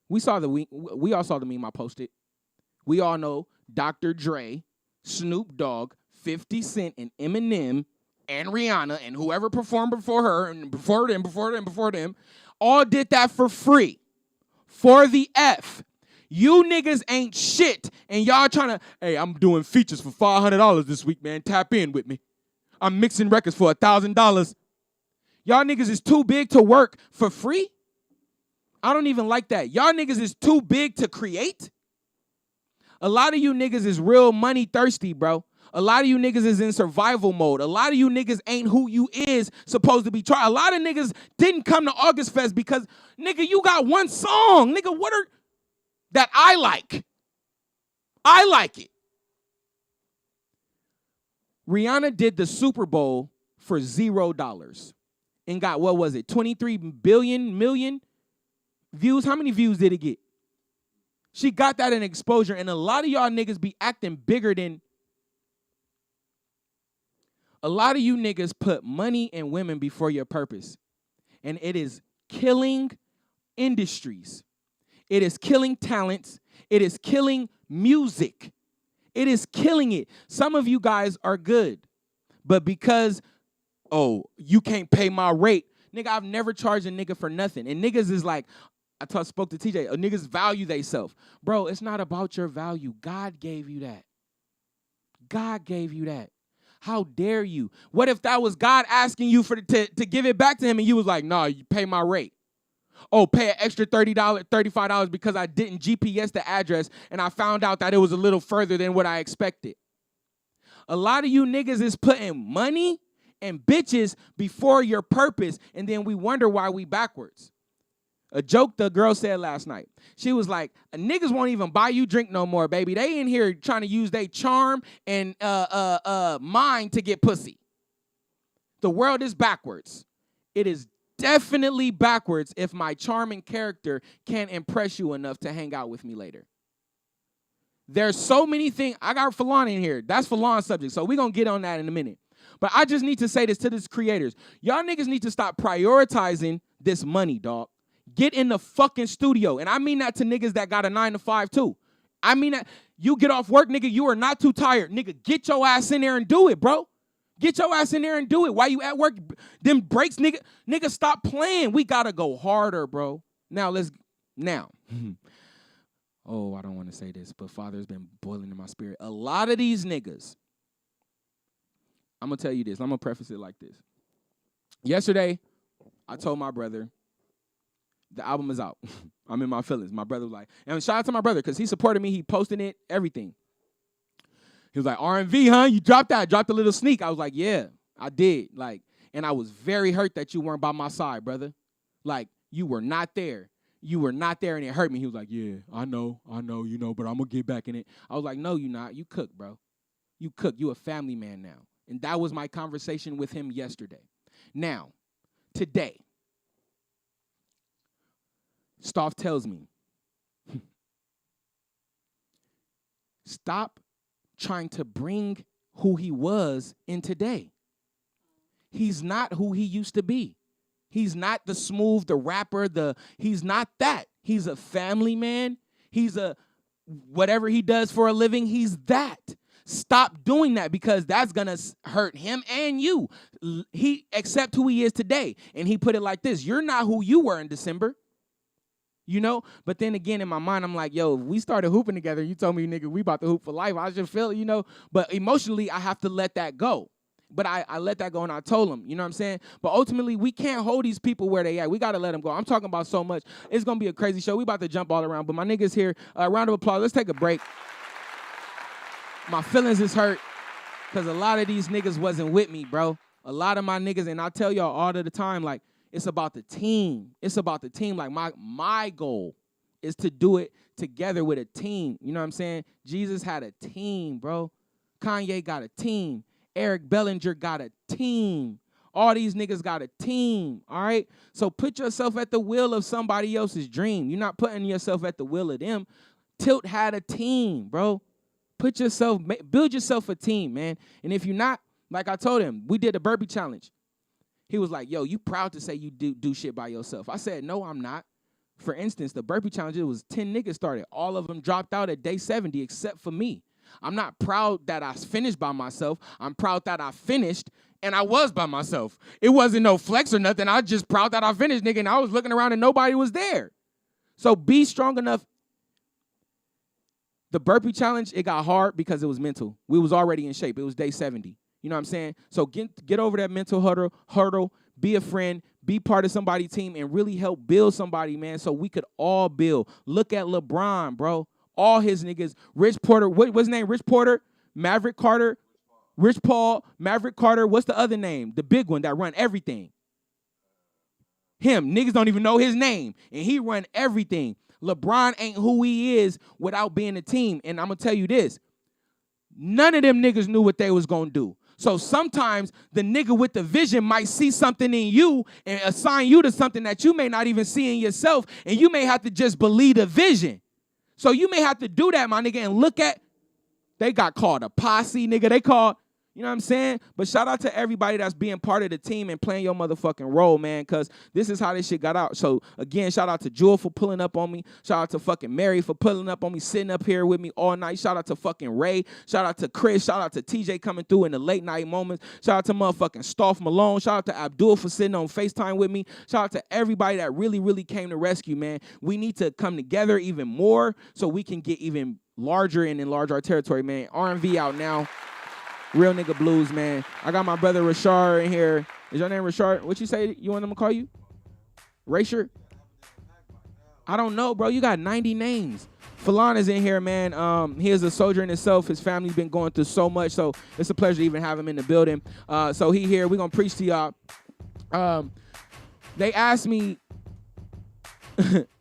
we all saw the meme I posted. We all know Dr. Dre, Snoop Dogg, 50 Cent, and Eminem, and Rihanna, and whoever performed before her, and before them, all did that for free. For the F. You niggas ain't shit, and y'all trying to, hey, I'm doing features for $500 this week, man. Tap in with me. I'm mixing records for $1,000. Y'all niggas is too big to work for free? I don't even like that. Y'all niggas is too big to create. A lot of you niggas is real money thirsty, bro. A lot of you niggas is in survival mode. A lot of you niggas ain't who you is supposed to be trying. A lot of niggas didn't come to August Fest because, nigga, you got one song. Nigga, what are that I like? I like it. Rihanna did the Super Bowl for $0 and got, what was it, 23 million views? How many views did it get? She got that in exposure, and a lot of y'all niggas be acting bigger than. A lot of you niggas put money and women before your purpose, and it is killing industries. It is killing talents. It is killing music. It is killing it. Some of you guys are good, but because, oh, you can't pay my rate. Nigga, I've never charged a nigga for nothing. And niggas is like, spoke to TJ, niggas value theyself. Bro, it's not about your value. God gave you that. God gave you that. How dare you? What if that was God asking you to give it back to him and you was like, nah, you pay my rate. Oh, pay an extra $30, $35 because I didn't GPS the address and I found out that it was a little further than what I expected. A lot of you niggas is putting money and bitches before your purpose, and then we wonder why we backwards. A joke the girl said last night. She was like, niggas won't even buy you drink no more, baby. They in here trying to use their charm and mind to get pussy. The world is backwards. It is definitely backwards if my charming character can't impress you enough to hang out with me later. There's so many things. I got Falon in here. That's Falon's subject, so we're going to get on that in a minute. But I just need to say this to these creators. Y'all niggas need to stop prioritizing this money, dog. Get in the fucking studio. And I mean that to niggas that got a 9-to-5 too. I mean that you get off work, nigga, you are not too tired. Nigga, get your ass in there and do it, bro. Get your ass in there and do it. While you at work, them breaks, nigga, stop playing. We got to go harder, bro. Now. Oh, I don't want to say this, but Father's been boiling in my spirit. A lot of these niggas, I'm going to tell you this. I'm going to preface it like this. Yesterday, I told my brother, the album is out. I'm in my feelings. My brother was like, and shout out to my brother because he supported me. He posted it, everything. He was like, R&V, huh? You dropped that. I dropped a little sneak. I was like, yeah, I did. Like, and I was very hurt that you weren't by my side, brother. Like, you were not there. You were not there, and it hurt me. He was like, yeah, I know, but I'm going to get back in it. I was like, no, you not. You cook, bro. You cook. You a family man now. And that was my conversation with him yesterday. Now, today, Stoff tells me, stop trying to bring who he was in today. He's not who he used to be. He's not the smooth, the rapper, he's not that. He's a family man. He's a whatever he does for a living, he's that. Stop doing that because that's going to hurt him and you. He accept who he is today. And he put it like this. You're not who you were in December. You know, but then again, in my mind, I'm like, yo, we started hooping together. You told me, nigga, we about to hoop for life. I just feel, you know, but emotionally, I have to let that go. But I let that go and I told him, you know what I'm saying? But ultimately, we can't hold these people where they at. We got to let them go. I'm talking about so much. It's going to be a crazy show. We about to jump all around. But my niggas here, round of applause. Let's take a break. My feelings is hurt because a lot of these niggas wasn't with me, bro. A lot of my niggas, and I tell y'all all of the time, like, it's about the team. It's about the team. Like, my goal is to do it together with a team. You know what I'm saying? Jesus had a team, bro. Kanye got a team. Eric Bellinger got a team. All these niggas got a team, all right? So put yourself at the wheel of somebody else's dream. You're not putting yourself at the wheel of them. Tilt had a team, bro. Build yourself a team, man. And if you're not, like I told him, we did a burpee challenge. He was like, yo, you proud to say you do shit by yourself. I said, no, I'm not. For instance, the burpee challenge, it was 10 niggas started. All of them dropped out at day 70 except for me. I'm not proud that I finished by myself. I'm proud that I finished and I was by myself. It wasn't no flex or nothing. I was just proud that I finished, nigga, and I was looking around and nobody was there. So be strong enough. The burpee challenge, it got hard because it was mental. We was already in shape. It was day 70. You know what I'm saying? So get over that mental hurdle. be a friend, be part of somebody's team, and really help build somebody, man, so we could all build. Look at LeBron, bro. All his niggas. Rich Porter, what's his name? Rich Porter, Maverick Carter, Rich Paul, Maverick Carter. What's the other name? The big one that run everything. Him. Niggas don't even know his name, and he run everything. LeBron ain't who he is without being a team, and I'm going to tell you this. None of them niggas knew what they was going to do. So sometimes the nigga with the vision might see something in you and assign you to something that you may not even see in yourself, and you may have to just believe the vision. So you may have to do that, my nigga, and look at, they got called a posse, nigga. They called, you know what I'm saying? But shout out to everybody that's being part of the team and playing your motherfucking role, man, because this is how this shit got out. So, again, shout out to Jewel for pulling up on me. Shout out to fucking Mary for pulling up on me, sitting up here with me all night. Shout out to fucking Ray. Shout out to Chris. Shout out to TJ coming through in the late night moments. Shout out to motherfucking Stoff Malone. Shout out to Abdul for sitting on FaceTime with me. Shout out to everybody that really, really came to rescue, man. We need to come together even more so we can get even larger and enlarge our territory, man. R&V out now. Real nigga blues, man. I got my brother Rashard in here. Is your name Rashard? What you say you want them to call you? Racer? I don't know, bro. You got 90 names. Falon is in here, man. He is a soldier in himself. His family's been going through so much, so it's a pleasure to even have him in the building. So he here. We're going to preach to y'all. They asked me.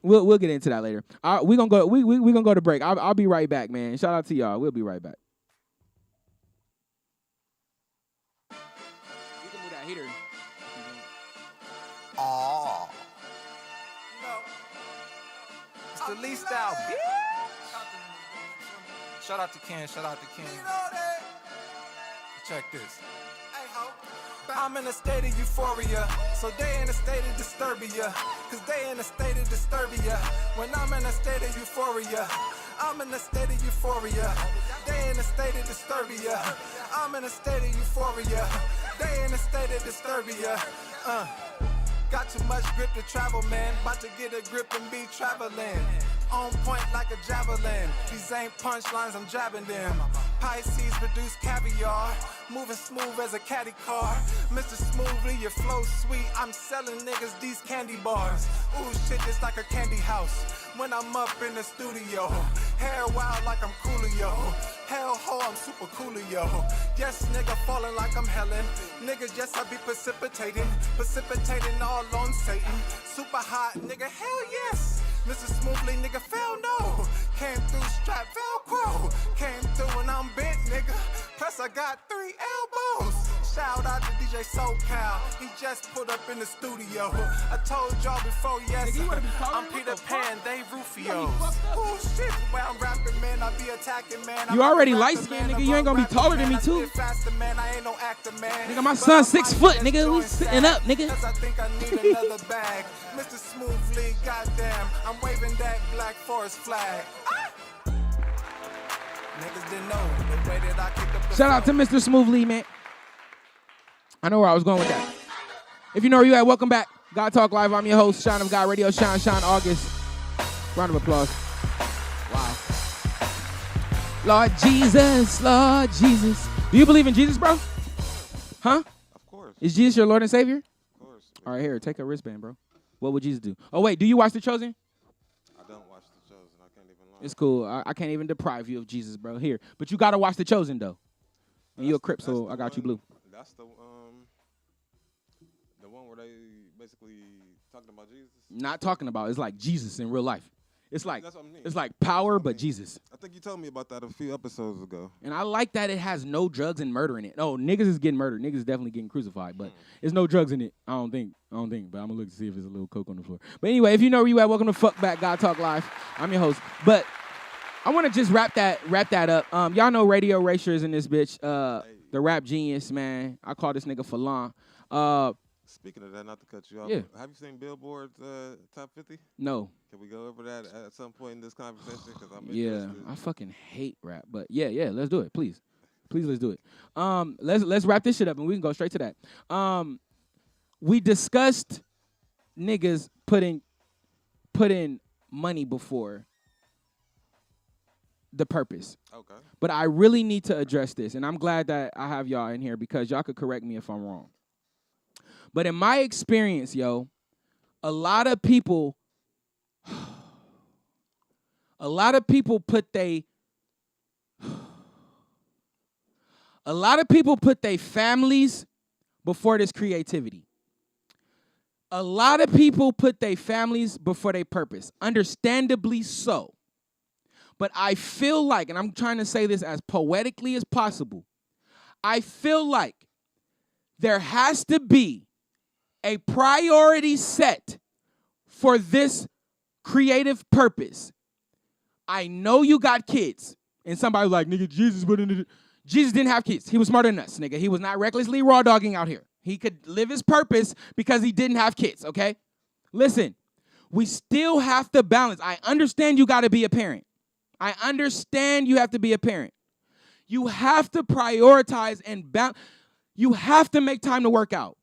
we'll get into that later. We're going to go to break. I'll be right back, man. Shout out to y'all. We'll be right back. Heater. Aw. It's the least out. Shout out to Ken. Shout out to Ken. Check this. I'm in a state of euphoria, so they in a state of disturbia. Cause they in a state of disturbia. When I'm in a state of euphoria, I'm in a state of euphoria. They in a state of disturbia. I'm in a state of euphoria. They in a state of disturbia. Got too much grip to travel, man. About to get a grip and be traveling. On point like a javelin. These ain't punchlines, I'm jabbing them. Pisces produce caviar. Moving smooth as a caddy car. Mr. Smoothly, your flow sweet. I'm selling niggas these candy bars. Ooh, shit, just like a candy house. When I'm up in the studio. Hair wild like I'm Coolio. Hell ho, I'm super Coolio. Yes, nigga, falling like I'm Helen. Niggas, yes, I be precipitating. Precipitating all on Satan. Super hot, nigga, hell yes. Mr. Smoothly, nigga, fell no. Came through strap Velcro. Came through and I'm bent, nigga. Plus I got 3 elbows. Shout out to DJ SoCal. He just put up in the studio. I told y'all before, yes, I'm Peter Pan, they Rufio. Oh shit, where I'm rapping, man, I be attacking, man. You already light-skinned, nigga. You ain't gonna be taller than me, too. Faster, man. I ain't no actor, man. Nigga, my son's 6 foot, nigga. We sitting up, nigga. Cause I think I need another bag. Mr. Smoothly, goddamn, I'm waving that Black Forest flag. Niggas didn't know the way that I kicked up the Shout out to Mr. Smoothly, man. I know where I was going with that. If you know where you at, welcome back. God Talk Live. I'm your host, Shine of God Radio, Shine August. Round of applause. Wow. Lord Jesus, Lord Jesus. Do you believe in Jesus, bro? Huh? Of course. Is Jesus your Lord and Savior? Of course. All right, here, take a wristband, bro. What would Jesus do? Oh, wait, do you watch The Chosen? I don't watch The Chosen. I can't even lie. It's cool. I can't even deprive you of Jesus, bro. Here. But you got to watch The Chosen, though. And you a Crip, so I got you blue. That's the one where they basically talking about Jesus. Not talking about. It's like Jesus in real life. It's like That's what I mean. it's like power, but Jesus. I think you told me about that a few episodes ago. And I like that it has no drugs and murder in it. Oh, niggas is getting murdered. Niggas is definitely getting crucified, but there's no drugs in it. I don't think. But I'm gonna look to see if there's a little coke on the floor. But anyway, if you know where you at, welcome to Fuck Back God Talk Live. I'm your host. But I want to just wrap that up. Y'all know Radio Racer is in this bitch. The rap genius, man. I call this nigga Falon. Speaking of that, not to cut you off, Yeah. have you seen Billboard's Top 50? No. Can we go over that at some point in this conversation? Because I'm Yeah, interested. I fucking hate rap, but yeah, let's do it, please, let's do it. Let's wrap this shit up and we can go straight to that. We discussed niggas putting money before the purpose, Okay. but I really need to address this, and I'm glad that I have y'all in here because y'all could correct me if I'm wrong. But in my experience, yo, a lot of people put their families before this creativity. A lot of people put their families before their purpose, understandably so. But I feel like, and I'm trying to say this as poetically as possible, I feel like there has to be a priority set for this creative purpose. I know you got kids, and somebody was like, nigga, Jesus didn't have kids. He was smarter than us, nigga. He was not recklessly raw dogging out here. He could live his purpose because he didn't have kids, okay? Listen, we still have to balance. I understand you got to be a parent. I understand you have to be a parent. You have to prioritize and balance. You have to make time to work out.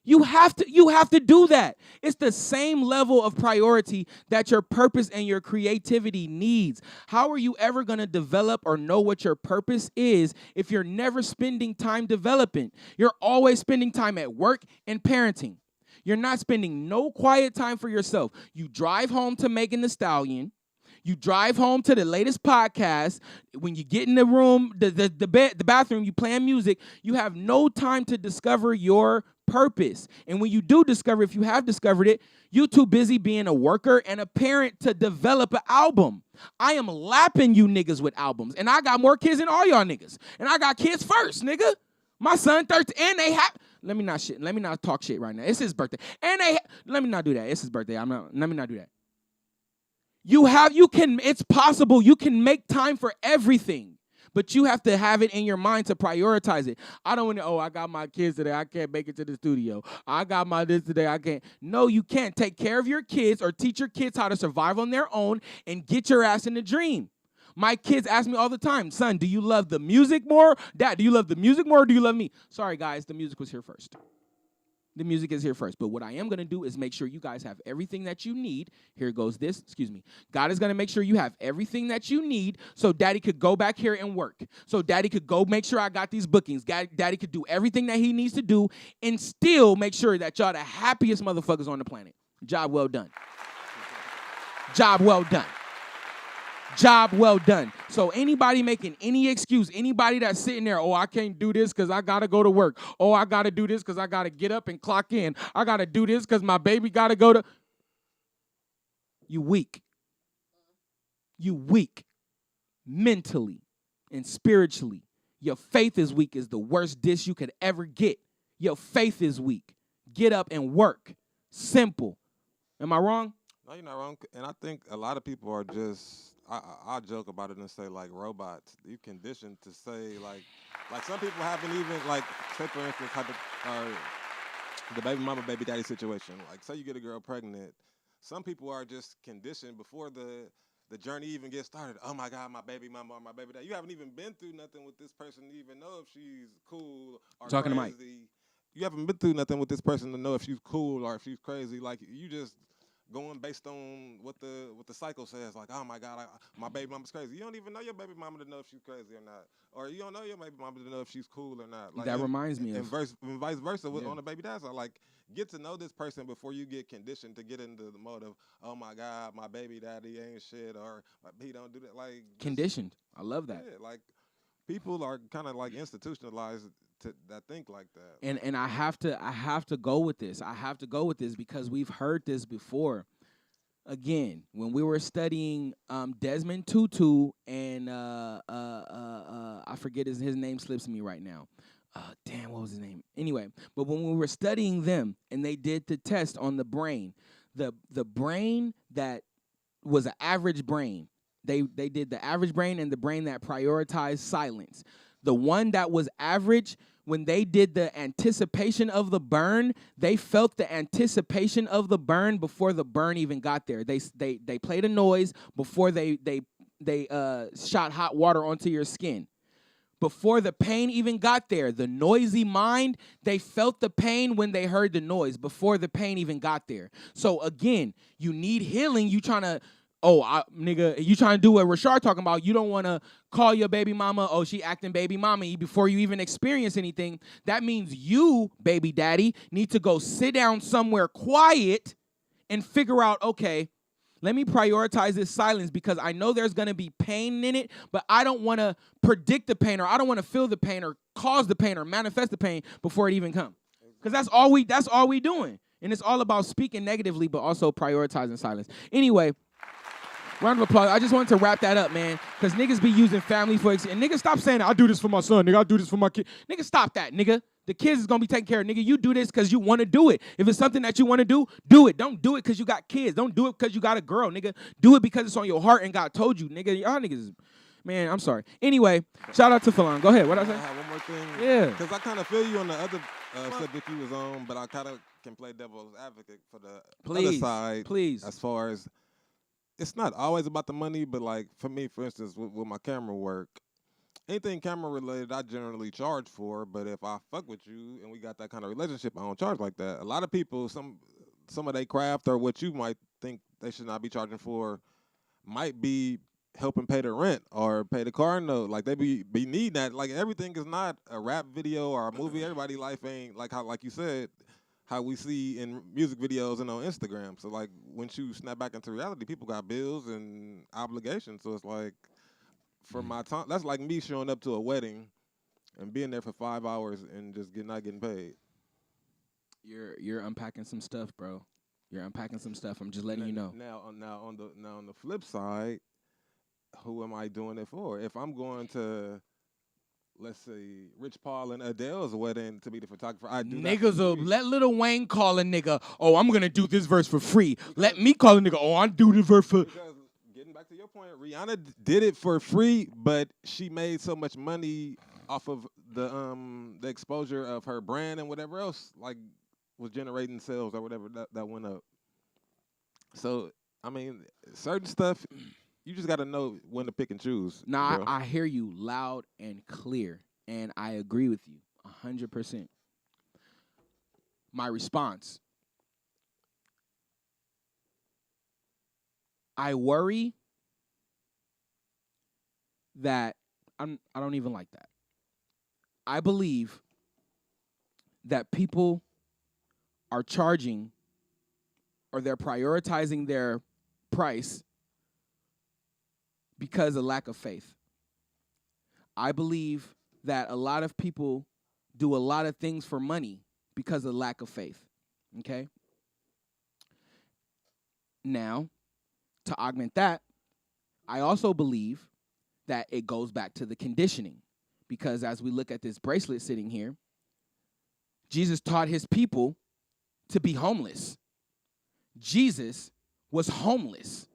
You have to do that. It's the same level of priority that your purpose and your creativity needs. How are you ever going to develop or know what your purpose is if you're never spending time developing? You're always spending time at work and parenting. You're not spending no quiet time for yourself. You drive home to Megan Thee Stallion. You drive home to the latest podcast. When you get in the room, the bathroom, you playing music. You have no time to discover your purpose. And when you do discover, if you have discovered it, you're too busy being a worker and a parent to develop an album. I am lapping you niggas with albums. And I got more kids than all y'all niggas. And I got kids first, nigga. My son 13, and they have. Let me not talk shit right now. It's his birthday. And let me not do that. It's his birthday. Let me not do that. It's possible. You can make time for everything, but you have to have it in your mind to prioritize it. I don't want to, I got my kids today. I can't make it to the studio. I got my this today. I can't. No, you can't. Take care of your kids or teach your kids how to survive on their own and get your ass in the dream. My kids ask me all the time, son, do you love the music more? Dad, do you love the music more or do you love me? Sorry, guys, the music was here first. The music is here first. But what I am going to do is make sure you guys have everything that you need. Here goes this. Excuse me. God is going to make sure you have everything that you need so daddy could go back here and work. So daddy could go make sure I got these bookings. Daddy could do everything that he needs to do and still make sure that y'all the happiest motherfuckers on the planet. Job well done. Job well done. Job well done. So anybody making any excuse, anybody that's sitting there, I can't do this because I got to go to work. I got to do this because I got to get up and clock in. I got to do this because my baby got to go to. You weak. You weak. Mentally and spiritually. Your faith is weak is the worst diss you could ever get. Your faith is weak. Get up and work. Simple. Am I wrong? No, you're not wrong. And I think a lot of people are just, I joke about it and say, like, robots. You conditioned to say, like some people haven't even, like, say, for instance, the baby mama, baby daddy situation. Like, say you get a girl pregnant. Some people are just conditioned before the journey even gets started. Oh, my God, my baby mama or my baby daddy. You haven't even been through nothing with this person to even know if she's cool or Talking crazy. to Mike. You haven't been through nothing with this person to know if she's cool or if she's crazy. Like, you just going based on what the cycle says, like, oh my God, my baby mama's crazy. You don't even know your baby mama to know if she's crazy or not, or you don't know your baby mama to know if she's cool or not. Like, that reminds me and of, and vice versa on the baby dad side. Like, get to know this person before you get conditioned to get into the mode of, oh my God, my baby daddy ain't shit, or he don't do that. Like, conditioned. I love that. Yeah, like, people are kind of like institutionalized that think like that. And I have to go with this. I have to go with this because we've heard this before. Again, when we were studying Desmond Tutu and I forget his name slips me right now. Damn, what was his name? Anyway, but when we were studying them and they did the test on the brain, the brain that was an average brain, they did the average brain and the brain that prioritized silence. The one that was average, when they did the anticipation of the burn, they felt the anticipation of the burn before the burn even got there. They played a noise before they shot hot water onto your skin. Before the pain even got there, the noisy mind, they felt the pain when they heard the noise before the pain even got there. So again, you need healing. You trying to Nigga, you trying to do what Rashard talking about. You don't want to call your baby mama, she acting baby mama before you even experience anything. That means you, baby daddy, need to go sit down somewhere quiet and figure out, okay, let me prioritize this silence because I know there's going to be pain in it, but I don't want to predict the pain, or I don't want to feel the pain or cause the pain or manifest the pain before it even comes. Because that's all we doing. And it's all about speaking negatively, but also prioritizing silence. Anyway, round of applause. I just wanted to wrap that up, man, because niggas be using family for and niggas stop saying, I do this for my son, nigga, I do this for my kid. Nigga, stop that, nigga. The kids is going to be taken care of. Nigga, you do this because you want to do it. If it's something that you want to do, do it. Don't do it because you got kids. Don't do it because you got a girl, nigga. Do it because it's on your heart and God told you, nigga. Y'all niggas, man, I'm sorry. Anyway, shout out to Falon. Go ahead. What I say? I have one more thing. Yeah. Because I kind of feel you on the other subject you was on, but I kind of can play devil's advocate for the other side. Please. As far as, it's not always about the money, but like for me, for instance, with my camera work, anything camera related, I generally charge for. But if I fuck with you and we got that kind of relationship, I don't charge like that. A lot of people, some of their craft or what you might think they should not be charging for, might be helping pay the rent or pay the car note. Like they be needing that. Like everything is not a rap video or a movie. Everybody's life ain't like how, like you said, how we see in music videos and on Instagram. So like once you snap back into reality, people got bills and obligations. So it's like, for my time, that's like me showing up to a wedding and being there for 5 hours and just not getting paid. You're unpacking some stuff, bro. You're unpacking some stuff. I'm just letting you know. Now on the flip side, who am I doing it for? If I'm going to, let's say, Rich Paul and Adele's wedding to be the photographer, I do niggas will let Lil Wayne call a nigga, I'm gonna do this verse for free. Let me call a nigga, I do this verse for. Because getting back to your point, Rihanna did it for free, but she made so much money off of the exposure of her brand and whatever else like was generating sales or whatever that went up. So I mean, certain stuff. You just got to know when to pick and choose. Nah, I hear you loud and clear, and I agree with you 100%. My response, I worry that I don't even like that. I believe that people are charging or they're prioritizing their price because of lack of faith. I believe that a lot of people do a lot of things for money because of lack of faith, okay? Now, to augment that, I also believe that it goes back to the conditioning, because as we look at this bracelet sitting here, Jesus taught his people to be homeless. Jesus was homeless.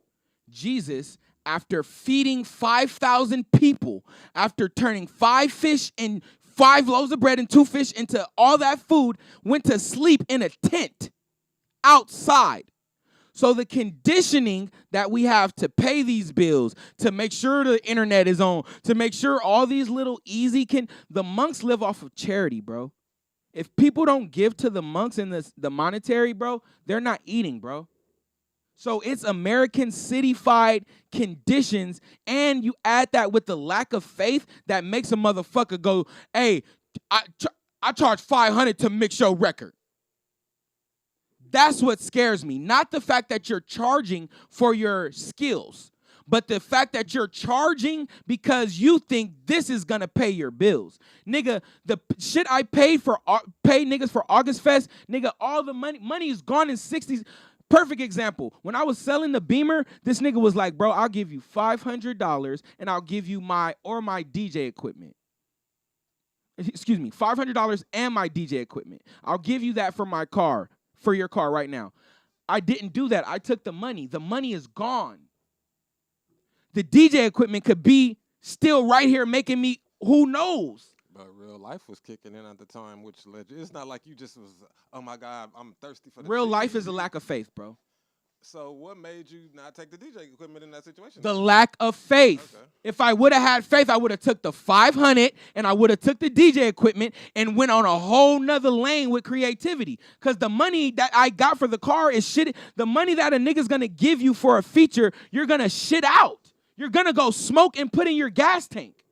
Jesus, after feeding 5,000 people, after turning 5 fish and 5 loaves of bread and 2 fish into all that food, went to sleep in a tent outside. So the conditioning that we have to pay these bills, to make sure the internet is on, to make sure all these little the monks live off of charity, bro. If people don't give to the monks and the monetary, bro, they're not eating, bro. So it's American cityfied conditions, and you add that with the lack of faith that makes a motherfucker go, hey, I charge $500 to mix your record. That's what scares me. Not the fact that you're charging for your skills, but the fact that you're charging because you think this is going to pay your bills. Nigga, the shit I pay niggas for August Fest, nigga, all the money is gone in 60s. Perfect example. When I was selling the Beamer, this nigga was like, bro, I'll give you $500 and I'll give you my DJ equipment. Excuse me, $500 and my DJ equipment. I'll give you that for my car, for your car right now. I didn't do that. I took the money. The money is gone. The DJ equipment could be still right here making me, who knows? But real life was kicking in at the time, which led you. It's not like you just was, oh my God, I'm thirsty for the real chicken. life is a lack of faith, bro. So what made you not take the DJ equipment in that situation? The lack of faith. Okay. If I would have had faith, I would have took the 500 and I would have took the DJ equipment and went on a whole nother lane with creativity. Because the money that I got for the car is shit. The money that a nigga's going to give you for a feature, you're going to shit out. You're going to go smoke and put in your gas tank.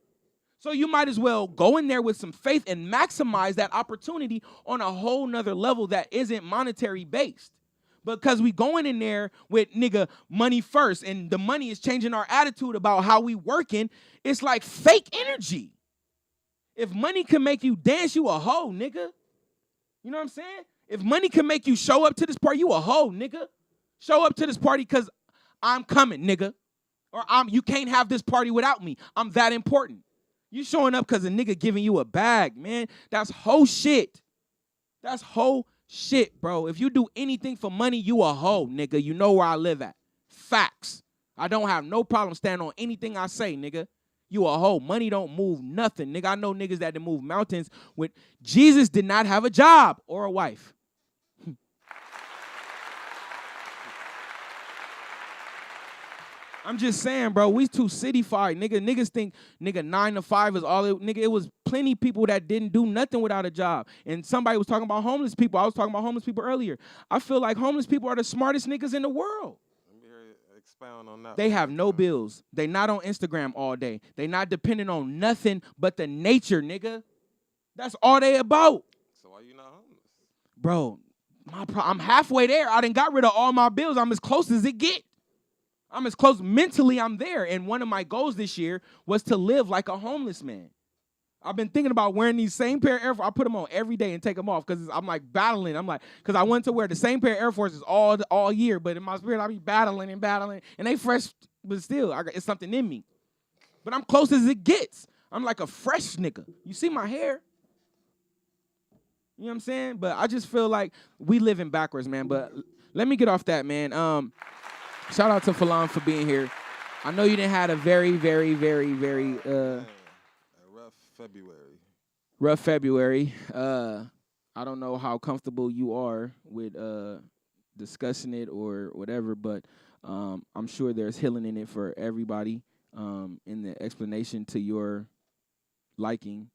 So you might as well go in there with some faith and maximize that opportunity on a whole nother level that isn't monetary based. Because we going in there with nigga money first, and the money is changing our attitude about how we working. It's like fake energy. If money can make you dance, you a hoe, nigga. You know what I'm saying? If money can make you show up to this party, you a hoe, nigga. Show up to this party because I'm coming, nigga. Or you can't have this party without me. I'm that important. You showing up because a nigga giving you a bag, man. That's hoe shit. That's hoe shit, bro. If you do anything for money, you a hoe, nigga. You know where I live at. Facts. I don't have no problem standing on anything I say, nigga. You a hoe. Money don't move nothing, nigga. I know niggas that move mountains with Jesus did not have a job or a wife. I'm just saying, bro, we too city-fied, nigga. Niggas think, nigga, 9 to 5 is all it, nigga. It was plenty people that didn't do nothing without a job. And somebody was talking about homeless people. I was talking about homeless people earlier. I feel like homeless people are the smartest niggas in the world. Let me hear you expound on that. They have no bills. They not on Instagram all day. They not dependent on nothing but the nature, nigga. That's all they about. So why you not homeless? Bro, I'm halfway there. I done got rid of all my bills. I'm as close as it get. I'm as close. Mentally, I'm there. And one of my goals this year was to live like a homeless man. I've been thinking about wearing these same pair of Air Force. I put them on every day and take them off because I'm like battling. I'm like, because I want to wear the same pair of Air Forces all year. But in my spirit, I be battling. And they fresh, but still, it's something in me. But I'm close as it gets. I'm like a fresh nigga. You see my hair? You know what I'm saying? But I just feel like we living backwards, man. But let me get off that, man. Shout out to Falan for being here. I know you didn't had a very, very, very, very A rough February. rough February. I don't know how comfortable you are with discussing it or whatever, but I'm sure there's healing in it for everybody in the explanation to your liking,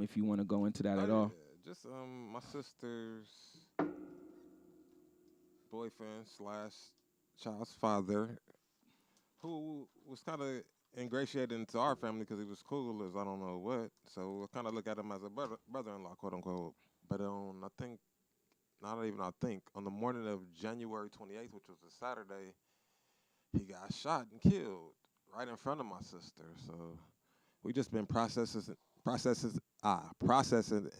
if you want to go into that at all. Just my sister's boyfriend / child's father, who was kind of ingratiated into our family because he was cool as I don't know what. So I kind of look at him as a brother-in-law, quote unquote. But on the morning of January 28th, which was a Saturday, he got shot and killed right in front of my sister. So we just been processing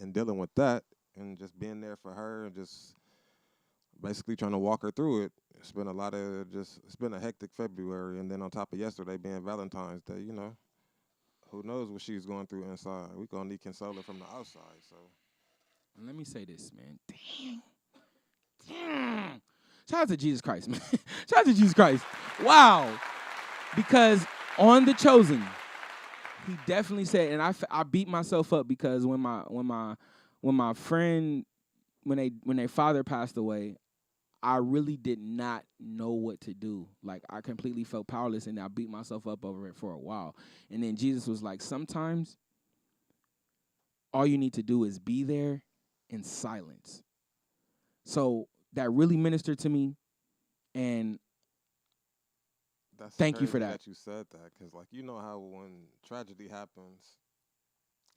and dealing with that, and just being there for her and just basically trying to walk her through it. It's been it's been a hectic February, and then on top of yesterday being Valentine's Day, you know, who knows what she's going through inside. We gonna need consoling from the outside, so. And let me say this, man. Damn. Shout out to Jesus Christ, man. Shout out to Jesus Christ. Wow. Because on The Chosen, he definitely said, and I beat myself up because when my friend, when their father passed away, I really did not know what to do. Like, I completely felt powerless, and I beat myself up over it for a while. And then Jesus was like, sometimes all you need to do is be there in silence. So that really ministered to me, and thank you for that. That you said that, because, like, you know how when tragedy happens,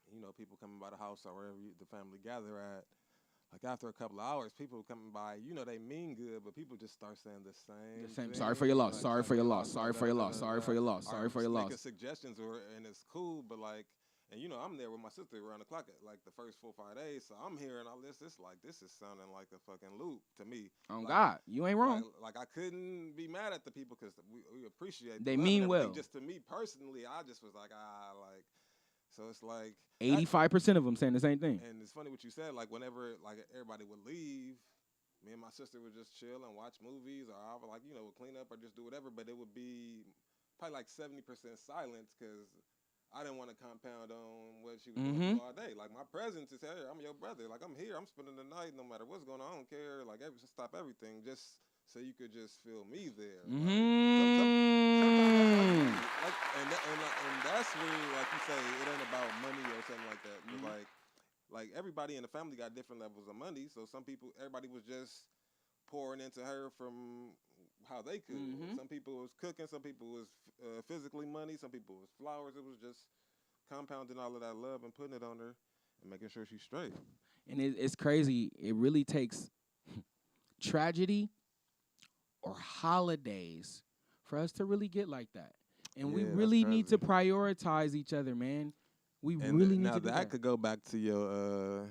you know, people coming by the house or wherever the family gather at, like, after a couple of hours, people coming by, you know, they mean good, but people just start saying the same thing. Sorry for your loss. Sorry for your loss. Sorry for your loss. Sorry for your loss. Sorry for your loss. Making suggestions, and it's cool, but, like, and, you know, I'm there with my sister around the clock at, like, the first 4 or 5 days, so I'm hearing all this. It's like, this is sounding like a fucking loop to me. Oh, like, God, you ain't wrong. Like I couldn't be mad at the people because we appreciate they mean well. Just to me personally, I just was like, so it's like 85% of them saying the same thing. And it's funny what you said. Like, whenever, like, everybody would leave, me and my sister would just chill and watch movies, or I would, like, you know, would clean up or just do whatever. But it would be probably like 70% silence because I didn't want to compound on what she was doing all day. Like, my presence is here. I'm your brother. Like, I'm here. I'm spending the night no matter what's going on. I don't care. Like, stop everything. Just so you could just feel me there. Mm-hmm. And that's really, like you say, it ain't about money or something like that. But like everybody in the family got different levels of money. So everybody was just pouring into her from how they could. Some people was cooking, some people was physically money, some people was flowers. It was just compounding all of that love and putting it on her and making sure she's straight. And it's crazy. It really takes tragedy or holidays for us to really get like that. And we really need to prioritize each other, man. We really need to do that. Now that could go back to your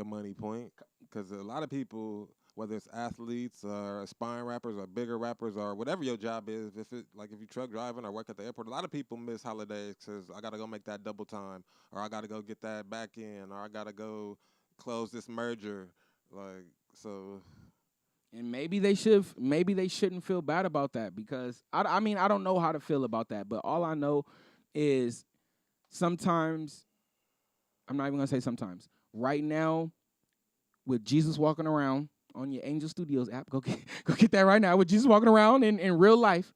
money point, because a lot of people, whether it's athletes or aspiring rappers or bigger rappers or whatever your job is, if you truck driving or work at the airport, a lot of people miss holidays because I gotta go make that double time, or I gotta go get that back in, or I gotta go close this merger, like so. And maybe they shouldn't feel bad about that, because I mean, I don't know how to feel about that, but all I know is sometimes, I'm not even gonna say sometimes, right now, with Jesus walking around on your Angel Studios app, go get that right now, with Jesus walking around in real life,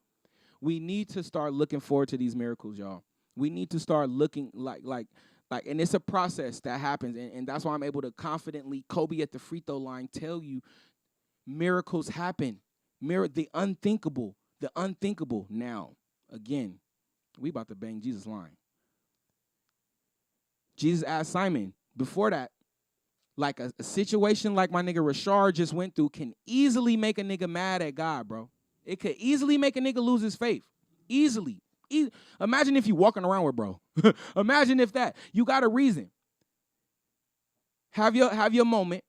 we need to start looking forward to these miracles, y'all. We need to start looking like, and it's a process that happens, and that's why I'm able to confidently, Kobe at the free throw line, tell you, miracles happen. The unthinkable. Now, again, we about to bang Jesus' line. Jesus asked Simon, before that, like a situation like my nigga Rashard just went through can easily make a nigga mad at God, bro. It could easily make a nigga lose his faith. Easily. Imagine if you walking around with bro. Imagine if that. You got a reason. Have your moment,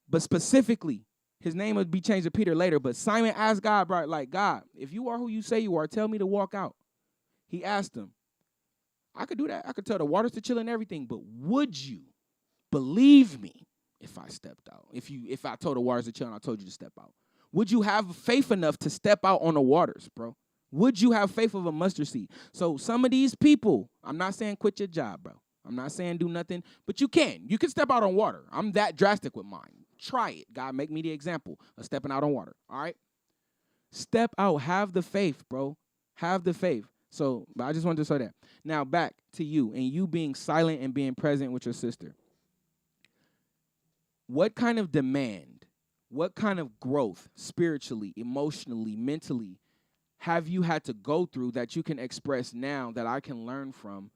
but specifically, his name would be changed to Peter later, but Simon asked God, bro, like, God, if you are who you say you are, tell me to walk out. He asked him, I could do that. I could tell the waters to chill and everything, but would you believe me if I stepped out? If I told the waters to chill and I told you to step out? Would you have faith enough to step out on the waters, bro? Would you have faith of a mustard seed? So some of these people, I'm not saying quit your job, bro. I'm not saying do nothing, but you can. You can step out on water. I'm that drastic with mine. Try it. God, make me the example of stepping out on water, all right? Step out. Have the faith, bro. Have the faith. So, but I just wanted to say that. Now, back to you and you being silent and being present with your sister. What kind of demand, what kind of growth spiritually, emotionally, mentally have you had to go through that you can express now that I can learn from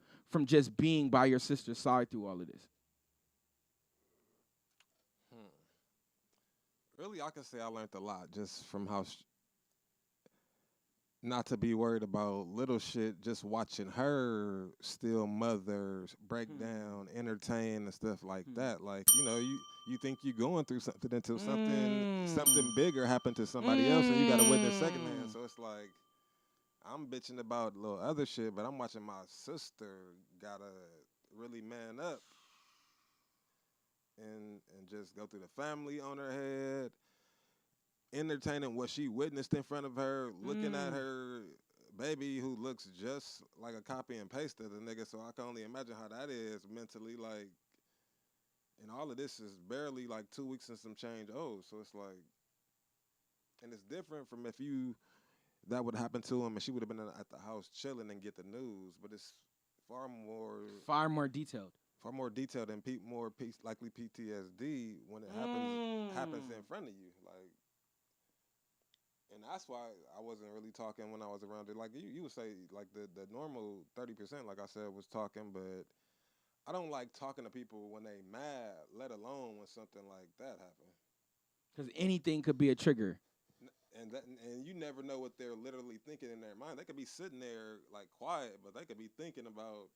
just being by your sister's side through all of this? Really, I can say I learned a lot just from how not to be worried about little shit, just watching her still mother, break down, entertain, and stuff like that. Like, you think you're going through something until something bigger happened to somebody else, and you got to witness secondhand. So it's like, I'm bitching about little other shit, but I'm watching my sister gotta really man up and just go through the family on her head, entertaining what she witnessed in front of her, looking at her baby who looks just like a copy and paste of the nigga. So I can only imagine how that is mentally. Like, and all of this is barely like 2 weeks and some change old. So it's like, and it's different from if that would happen to him and she would have been at the house chilling and get the news. But it's far more detailed. Far more detailed and likely PTSD when it happens in front of you. Like, and that's why I wasn't really talking when I was around it. Like you would say, like the normal 30%, like I said, was talking, but I don't like talking to people when they mad, let alone when something like that happens. Because anything could be a trigger. And you never know what they're literally thinking in their mind. They could be sitting there like quiet, but they could be thinking about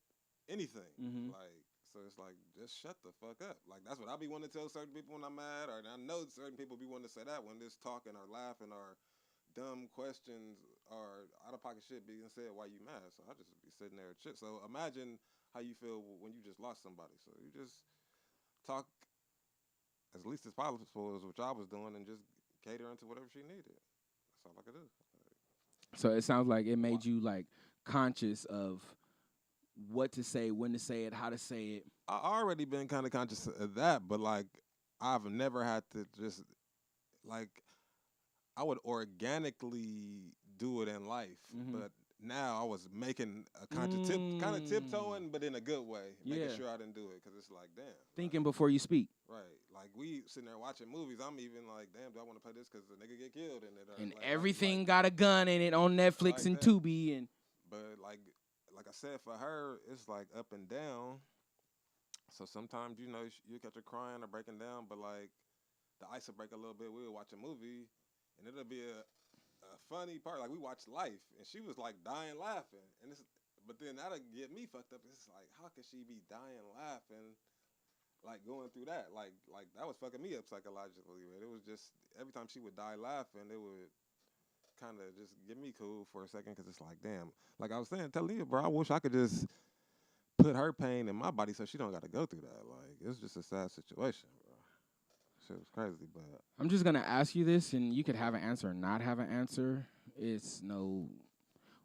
anything. Like, so it's like, just shut the fuck up. Like, that's what I be wanting to tell certain people when I'm mad, or I know certain people be wanting to say that when they're talking or laughing or dumb questions or out-of-pocket shit being said while you mad. So I just be sitting there and shit. So imagine how you feel when you just lost somebody. So you just talk as least as possible as what I was doing and just cater into whatever she needed. That's all I could do. So it sounds like it made you like conscious of what to say, when to say it, how to say it. I already been kind of conscious of that, but like I've never had to just like I would organically do it in life, but now I was making a conscious kind of tiptoeing, but in a good way, making sure I didn't do it, because it's like, damn. Thinking before you speak. Right. Like, we sitting there watching movies, I'm even like, damn, do I want to play this because the nigga get killed in it? Or And like, everything got a gun in it on Netflix like and that. Tubi. And But like I said, for her, it's like up and down. So sometimes, you know, you catch her crying or breaking down, but like the ice will break a little bit. We'll watch a movie, and it'll be a funny part. Like, we watched Life, and she was like dying laughing, but then that'll get me fucked up. It's like, how could she be dying laughing, like going through that? Like that was fucking me up psychologically. But it was just every time she would die laughing, it would kind of just get me cool for a second, because it's like, damn. Like I was saying, tell Leah, bro, I wish I could just put her pain in my body so she don't got to go through that. Like, it's just a sad situation, bro. Shit was crazy, but I'm just going to ask you this, and you could have an answer or not have an answer.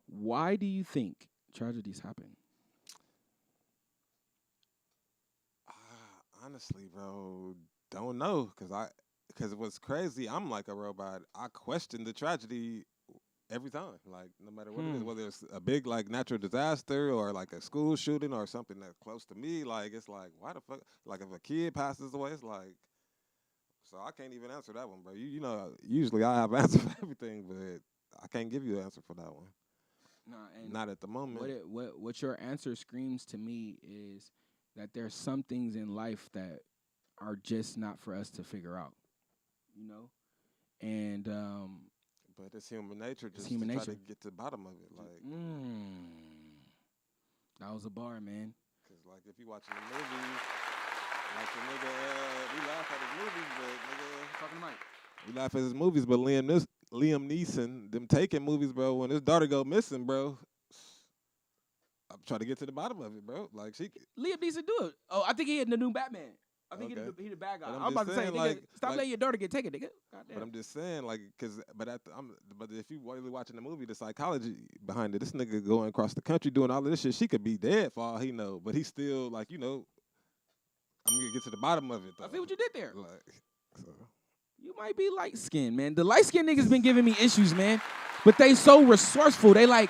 Why do you think tragedies happen? Honestly, bro, don't know, because it was crazy. I'm like a robot. I question the tragedy every time, like, no matter what it is, whether it's a big, like, natural disaster or, like, a school shooting or something that's close to me. Like, it's like, why the fuck? Like, if a kid passes away, it's like, so I can't even answer that one, bro. You know, usually I have an answer for everything, but I can't give you an answer for that one. Not at the moment. What your answer screams to me is that there's some things in life that are just not for us to figure out, you know? And but it's human nature just human to nature. try to get to the bottom of it. Like, that was a bar, man. because, like, if you watching the movies, like the nigga, we laugh at his movies, but nigga, Talking to Mike. we laugh at his movies, but Liam Neeson, them Taken movies, bro, when his daughter go missing, bro, I'm trying to get to the bottom of it, bro. Like, Liam Neeson do it. Oh, I think he in the new Batman. I think Okay. he the bad guy. But I'm I'm about to just say, saying, nigga, like- stop like- letting your daughter get taken, nigga. Goddamn. but I'm just saying, like, but if you really watching the movie, the psychology behind it, this nigga going across the country doing all of this shit, she could be dead for all he know, but he's still, like, you know, I'm gonna get to the bottom of it, though. I see what you did there. Like, so. You might be light skinned, man. The light skinned niggas been giving me issues, man. But they so resourceful. They like,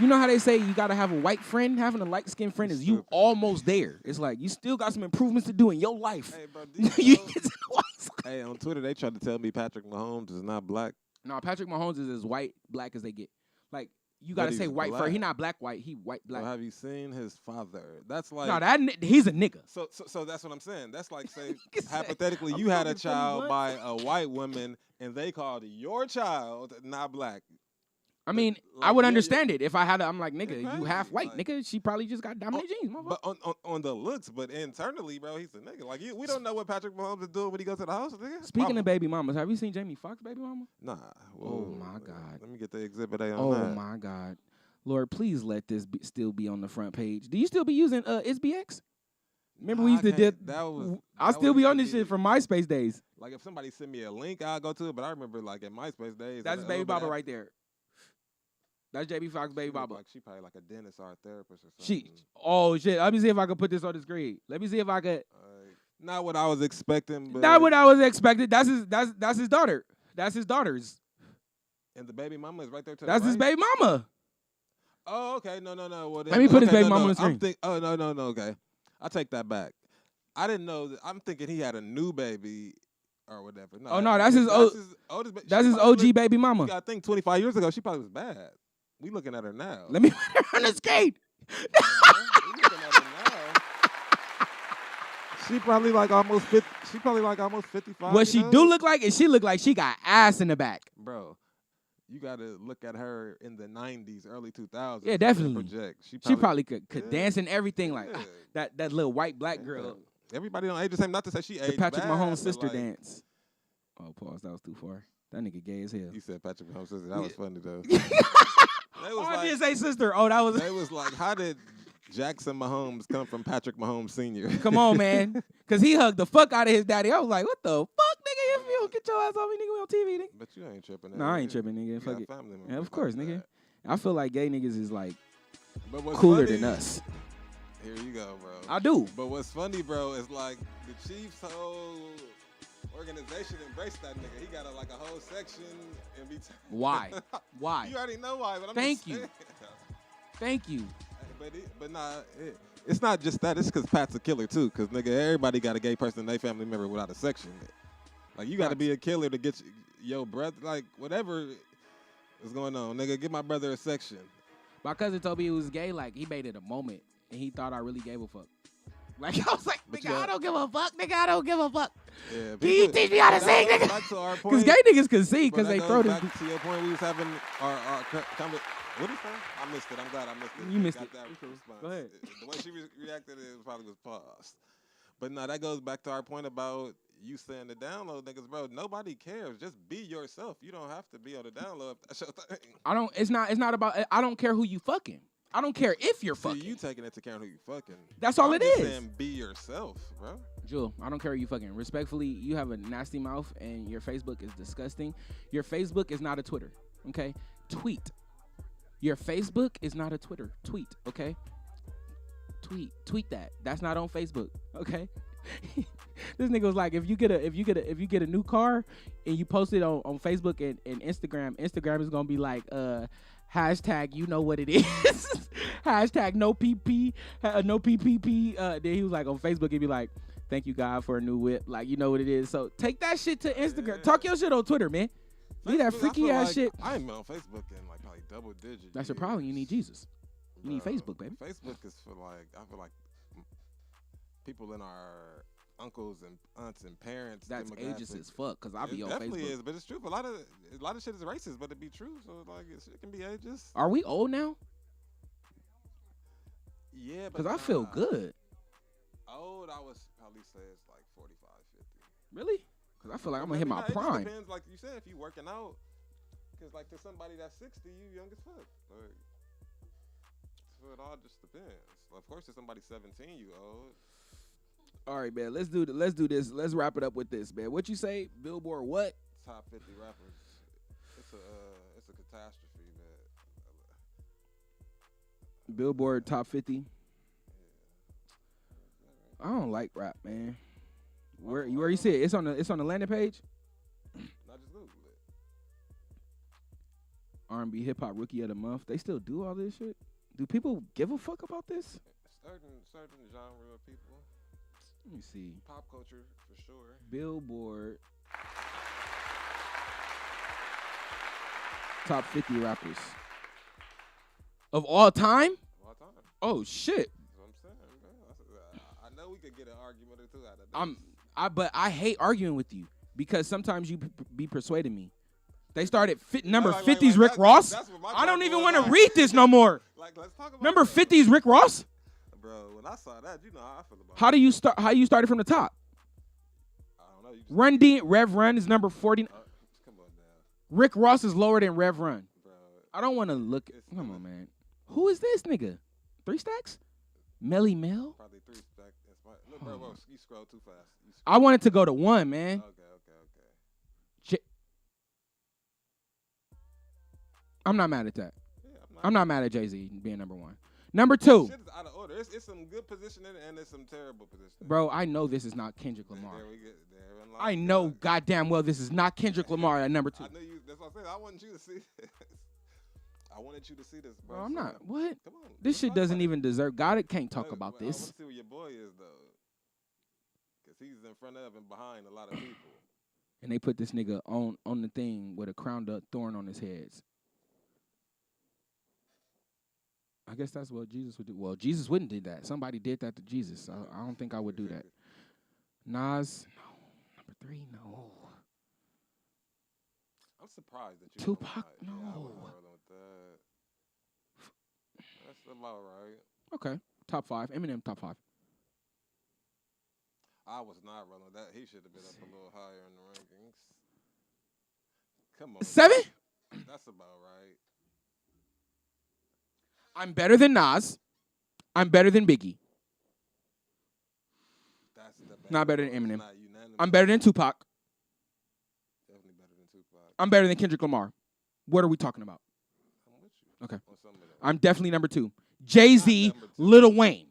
you know how they say you gotta have a white friend? Having a light skinned friend is you Stupid. almost there. It's like you still got some improvements to do in your life. Hey, bro, You get to the white side. hey, on Twitter, they tried to tell me Patrick Mahomes is not black. No, Patrick Mahomes is as white black as they get. Like you But gotta say he's white black. first. He not black white. He white black. So have you seen his father? That's like No, he's a nigga. So that's what I'm saying. That's like, say, Nigga say, hypothetically, I'm you had a talking funny child blood. by a white woman, and they called your child not black. I mean, like, I would yeah, understand it if I had. I'm like, nigga, It's you half crazy, white, like- nigga. She probably just got dominant genes, motherfucker. But on the looks, but internally, bro, he's a nigga. Like, we don't know what Patrick Mahomes is doing when he goes to the house, nigga. Speaking of baby mamas, have you seen Jamie Foxx baby mama? Nah. Oh, Whoa, my God. Let me get the exhibit A on Oh that. my God, Lord, please let this still be on the front page. Do you still be using SBX? Remember we Nah, used to I did. can't- that was- I'll that still was be on this used to shit be- from MySpace days. Like, if somebody send me a link, I'll go to it. But I remember, like, in MySpace days. That's a baby little bit Baba after- right there. That's JB Fox baby she look Baba. Like, she probably like a dentist or a therapist or She. something. Oh shit. Let me see if I can put this on the screen. Let me see if I could. Not what I was expecting, but Not what I was expecting. That's his daughter. That's his daughter's. and the baby mama is right there to That's the his right? baby mama. Oh, okay. No. Well, then, Let me put his okay, baby no, mama no. on the screen. No. Okay, I take that back. I didn't know that. I'm thinking he had a new baby or whatever. No, Oh, no, that's his oldest. That's she his probably OG looked- baby mama. I think 25 years ago, she probably was bad. We looking at her now. Let me put her on the screen. We looking at her now. She probably like almost 50. She probably like almost 55. What you she know? do look like is she look like she got ass in the back. Bro, you got to look at her in the 90s, early 2000s. Yeah, and definitely. Project. She probably could yeah. dance and everything like Yeah. that little white black girl. Yeah. Everybody don't age the same. Not to say she The aged Patrick bad, Mahomes but, sister like, dance. Oh, pause. That was too far. That nigga gay as hell. You said Patrick Mahomes sister. That was funny though. They Oh, was I like, did say sister. Oh, that was. they was like, how did Jackson Mahomes come from Patrick Mahomes Sr.? Come on, man. Because he hugged the fuck out of his daddy. I was like, what the fuck, nigga? If you don't get your ass off me, nigga, we on TV, nigga. But you ain't tripping. No, I ain't tripping, nigga. You Fuck got it. family Yeah, members of course, like nigga. that. I feel like gay niggas is like But what's cooler funny, than us. Here you go, bro. I do. But what's funny, bro, is like the Chiefs whole organization embraced that nigga. He got like a whole section in between. Why? Why? You already know why, but I'm Thank just you. saying. Thank you. But nah, it's not just that. It's because Pat's a killer too. Because nigga, everybody got a gay person in their family member without a section. Like you got to be a killer to get your brother. Like whatever is going on, nigga, give my brother a section. My cousin told me he was gay. Like he made it a moment, and he thought I really gave a fuck. Like I was like, nigga, I don't give a fuck. Nigga, I don't give a fuck. Yeah, Can you teach me how to sing, nigga? Because gay niggas can sing because they throw this. To your point, we was having our what did you say? I missed it. I'm glad I missed it. You missed got it. That response. Go ahead. The way she reacted, it probably was paused. But no, that goes back to our point about you saying the download niggas, bro. Nobody cares. Just be yourself. You don't have to be on the download. That's your thing. It's not about. I don't care who you fucking. I don't care if you're fucking. You taking into account who you fucking. That's all it is. Saying be yourself, bro. Jewel, I don't care who you fucking. Respectfully, you have a nasty mouth and your Facebook is disgusting. Your Facebook is not a Twitter, okay? Tweet. Your Facebook is not a Twitter. Tweet, okay? Tweet that. That's not on Facebook, okay? This nigga was like, if you get a new car and you post it on Facebook and Instagram is gonna be like hashtag you know what it is. Hashtag no PP, no PPP. Then he was like on Facebook, he'd be like, thank you God for a new whip. Like, you know what it is. So take that shit to Instagram. Yeah. Talk your shit on Twitter, man. Leave that freaky ass shit. I ain't been on Facebook in like probably double digits. That's your problem. You need Jesus. You need Facebook, baby. Facebook is for like, I feel like people in our uncles and aunts and parents. That's ageist as fuck, because I be on Facebook. It definitely is, but it's true. A lot of shit is racist, but it be true. So like, it can be ageist. Are we old now? Yeah, because I feel good. Old, I would probably say it's like 45, 50. Really? Because I feel like I'm gonna hit my prime. It depends, like you said, if you working out. Because like to somebody that's 60, you young as fuck. Like, so it all just depends. Of course, if somebody 17, you old. All right, man. Let's do this. Let's wrap it up with this, man. What you say? Billboard what? Top 50 rappers. It's a catastrophe, man. Billboard top 50. Yeah. I don't like rap, man. Where you see it? It's on the landing page. Not just Google it. R&B hip hop rookie of the month. They still do all this shit. Do people give a fuck about this? Certain genre of people. Let me see. Pop culture for sure. Billboard top 50 rappers of all time. Of all time. Oh shit. That's what I'm saying, man. I know we could get an argument or two out of this. But I hate arguing with you because sometimes you be persuading me. They started number 50's Rick Ross. I don't even want to read this no more. Like, let's talk about number 50's Rick Ross. Bro, when I saw that, you know how I feel about it. How you started from the top? I don't know. Run D, Rev Run is number 40. Come on now. Rick Ross is lower than Rev Run. Bro, I don't want to look. Come on, man. Who is this nigga? 3 Stacks? Melly Mel? Probably 3 Stacks. Look, bro, you scroll too fast. I wanted to go to 1, man. Okay. I'm not mad at that. Yeah, I'm not mad at Jay-Z being number 1. Number 2. Shit is out of order. It's some good positioning and there's some terrible positioning. Bro, I know this is not Kendrick Lamar. There I know goddamn well this is not Kendrick Lamar at number 2. I know you. That's what I said. I wanted you to see this. I wanted you to see this, bro. I'm not. What? Come on. This shit doesn't even deserve. God, can't talk about this. I want to see where your boy is, though. Because he's in front of and behind a lot of people. And they put this nigga on the thing with a crowned up thorn on his head. I guess that's what Jesus would do. Well, Jesus wouldn't do that. Somebody did that to Jesus. I don't think I would do that. Nas, no. Number 3, no. I'm surprised that you. Tupac, no. Yeah, I wasn't rolling with that. That's about right. Okay, top 5. Eminem, top 5. I was not rolling with that. He should have been up a little higher in the rankings. Come on. 7? That's about right. I'm better than Nas. I'm better than Biggie. That's the best. Not better than Eminem. I'm better than Tupac. Definitely better than Tupac. I'm better than Kendrick Lamar. What are we talking about? I'm with you. Okay. On I'm definitely number 2. Jay-Z, Lil Wayne.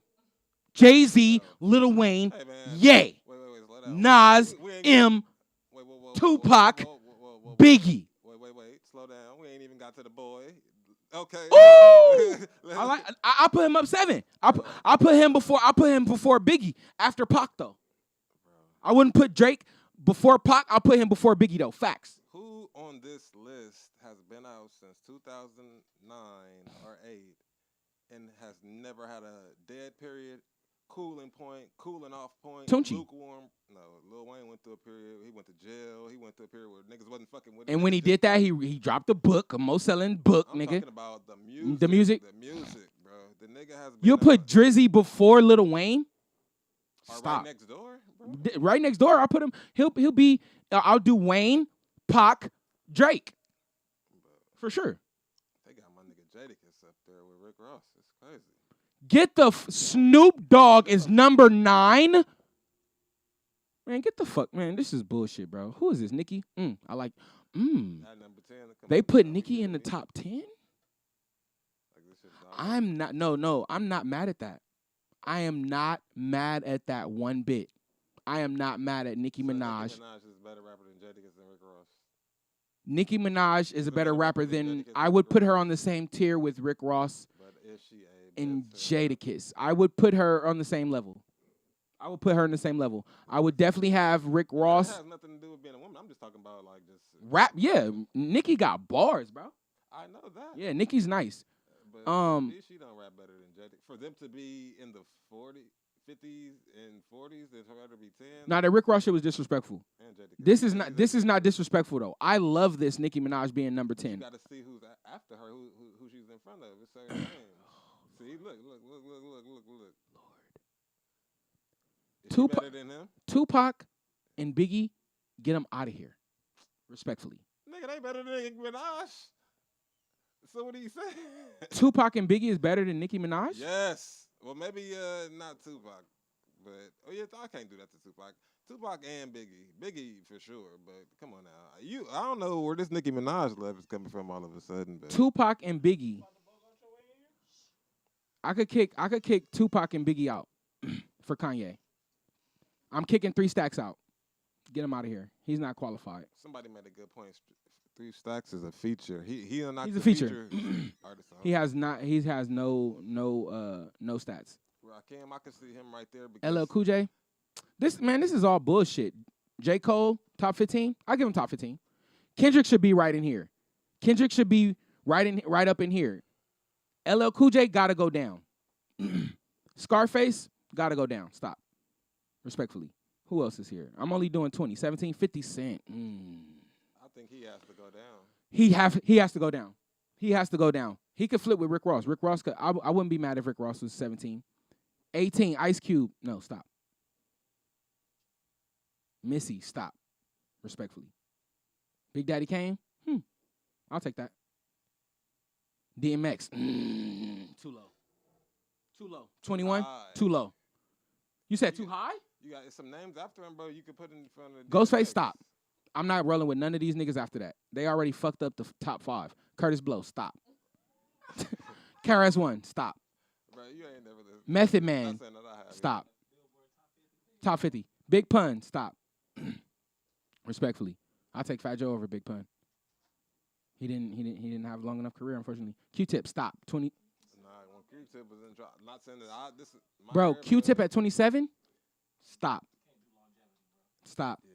Jay-Z, Lil Wayne, hey, Ye. Wait, slow down. Nas, M, Tupac, whoa. Biggie. Wait. Slow down. We ain't even got to the boy. Okay. Ooh! I put him up 7. I put him before Biggie. After Pac though. I wouldn't put Drake before Pac. I'll put him before Biggie though. Facts. Who on this list has been out since 2009 or 8 and has never had a dead period, cooling point, cooling off point, Tunchi. lukewarm? No, Lil Wayne went through a period. He went to jail. He went through a period where niggas wasn't fucking with him. And when he did that, he dropped a book, a most selling book, I'm nigga. talking about the music. The music? The music, bro. The nigga has been You'll put Drizzy before Lil Wayne? Stop. Right next door, bro. Right next door, I'll put him. He'll be. I'll do Wayne, Pac, Drake, for sure. They got my nigga Jadakiss up there with Rick Ross. It's crazy. Get the Snoop Dogg is number 9. Man, get the fuck, man. This is bullshit, bro. Who is this, Nicki? I like. At number 10, They put Nicki in the top 10. Like this shit I'm not. No. I'm not mad at that. I am not mad at that one bit. I am not mad at Nicki Minaj. Nicki Minaj is a better rapper than Jadakiss and Rick Ross. Nicki Minaj is a better rapper than. I would put her on the same tier with Rick Ross But is she a and bad singer? Jadakiss. I would put her on the same level. I would put her in the same level. I would definitely have Rick That Ross has nothing to do with being a woman. I'm just talking about like just. rap. Yeah, Nicki got bars, bro. I know that. Yeah, Nicki's nice. But she don't rap better than Jadakiss. For them to be in the 50s and 40s, and for her to be 10. Now that Rick Ross shit was disrespectful. And Jadakiss. This is not disrespectful though. I love this Nicki Minaj being number You 10. got to see who's after her, who she's in front of. It's her name. See, look. Lord. Is she Tupac- better than him? Tupac and Biggie, get them out of here, respectfully. Nigga, they better than Nicki Minaj. So what do you say? Tupac and Biggie is better than Nicki Minaj? Yes. Well, maybe not Tupac, but I can't do that to Tupac. Tupac and Biggie for sure. But come on now, I don't know where this Nicki Minaj love is coming from all of a sudden. But Tupac and Biggie. I could kick Tupac and Biggie out for Kanye. I'm kicking 3 Stacks out. Get him out of here. He's not qualified. somebody made a good point. 3 Stacks is a feature. He's a feature. artist. He has not. He has no stats. Rakim, I can see him right there. Because LL Cool J. This is all bullshit. J. Cole, top 15. I give him top 15. Kendrick should be right in here. Kendrick should be right up in here. LL Cool J gotta go down. Scarface gotta go down. Stop. Respectfully. Who else is here? I'm only doing 20. 17, 50 Cent. I think he has to go down. He has to go down. He has to go down. He could flip with Rick Ross. Rick Ross could. I wouldn't be mad if Rick Ross was 17. 18, Ice Cube. No, stop. Missy, stop. Respectfully. Big Daddy Kane. I'll take that. DMX. Too low. Too low. 21. Too low. You said too high? You got some names after him, bro. You could put in front of Ghostface, DMX. stop. I'm not rolling with none of these niggas after that. They already fucked up the top 5. Curtis Blow, stop. KRS-One, stop. Bro, you ain't never listened. Method Not Man, saying that I have. stop. Top 50. Big Pun, stop. Respectfully, I'll take Fat Joe over Big Pun. He didn't have a long enough career, unfortunately. Q-Tip, stop. 20. Nah, when Q-Tip was in drop, not saying that this is my Bro, era, Q-Tip at 27? Stop. Stop. Yeah,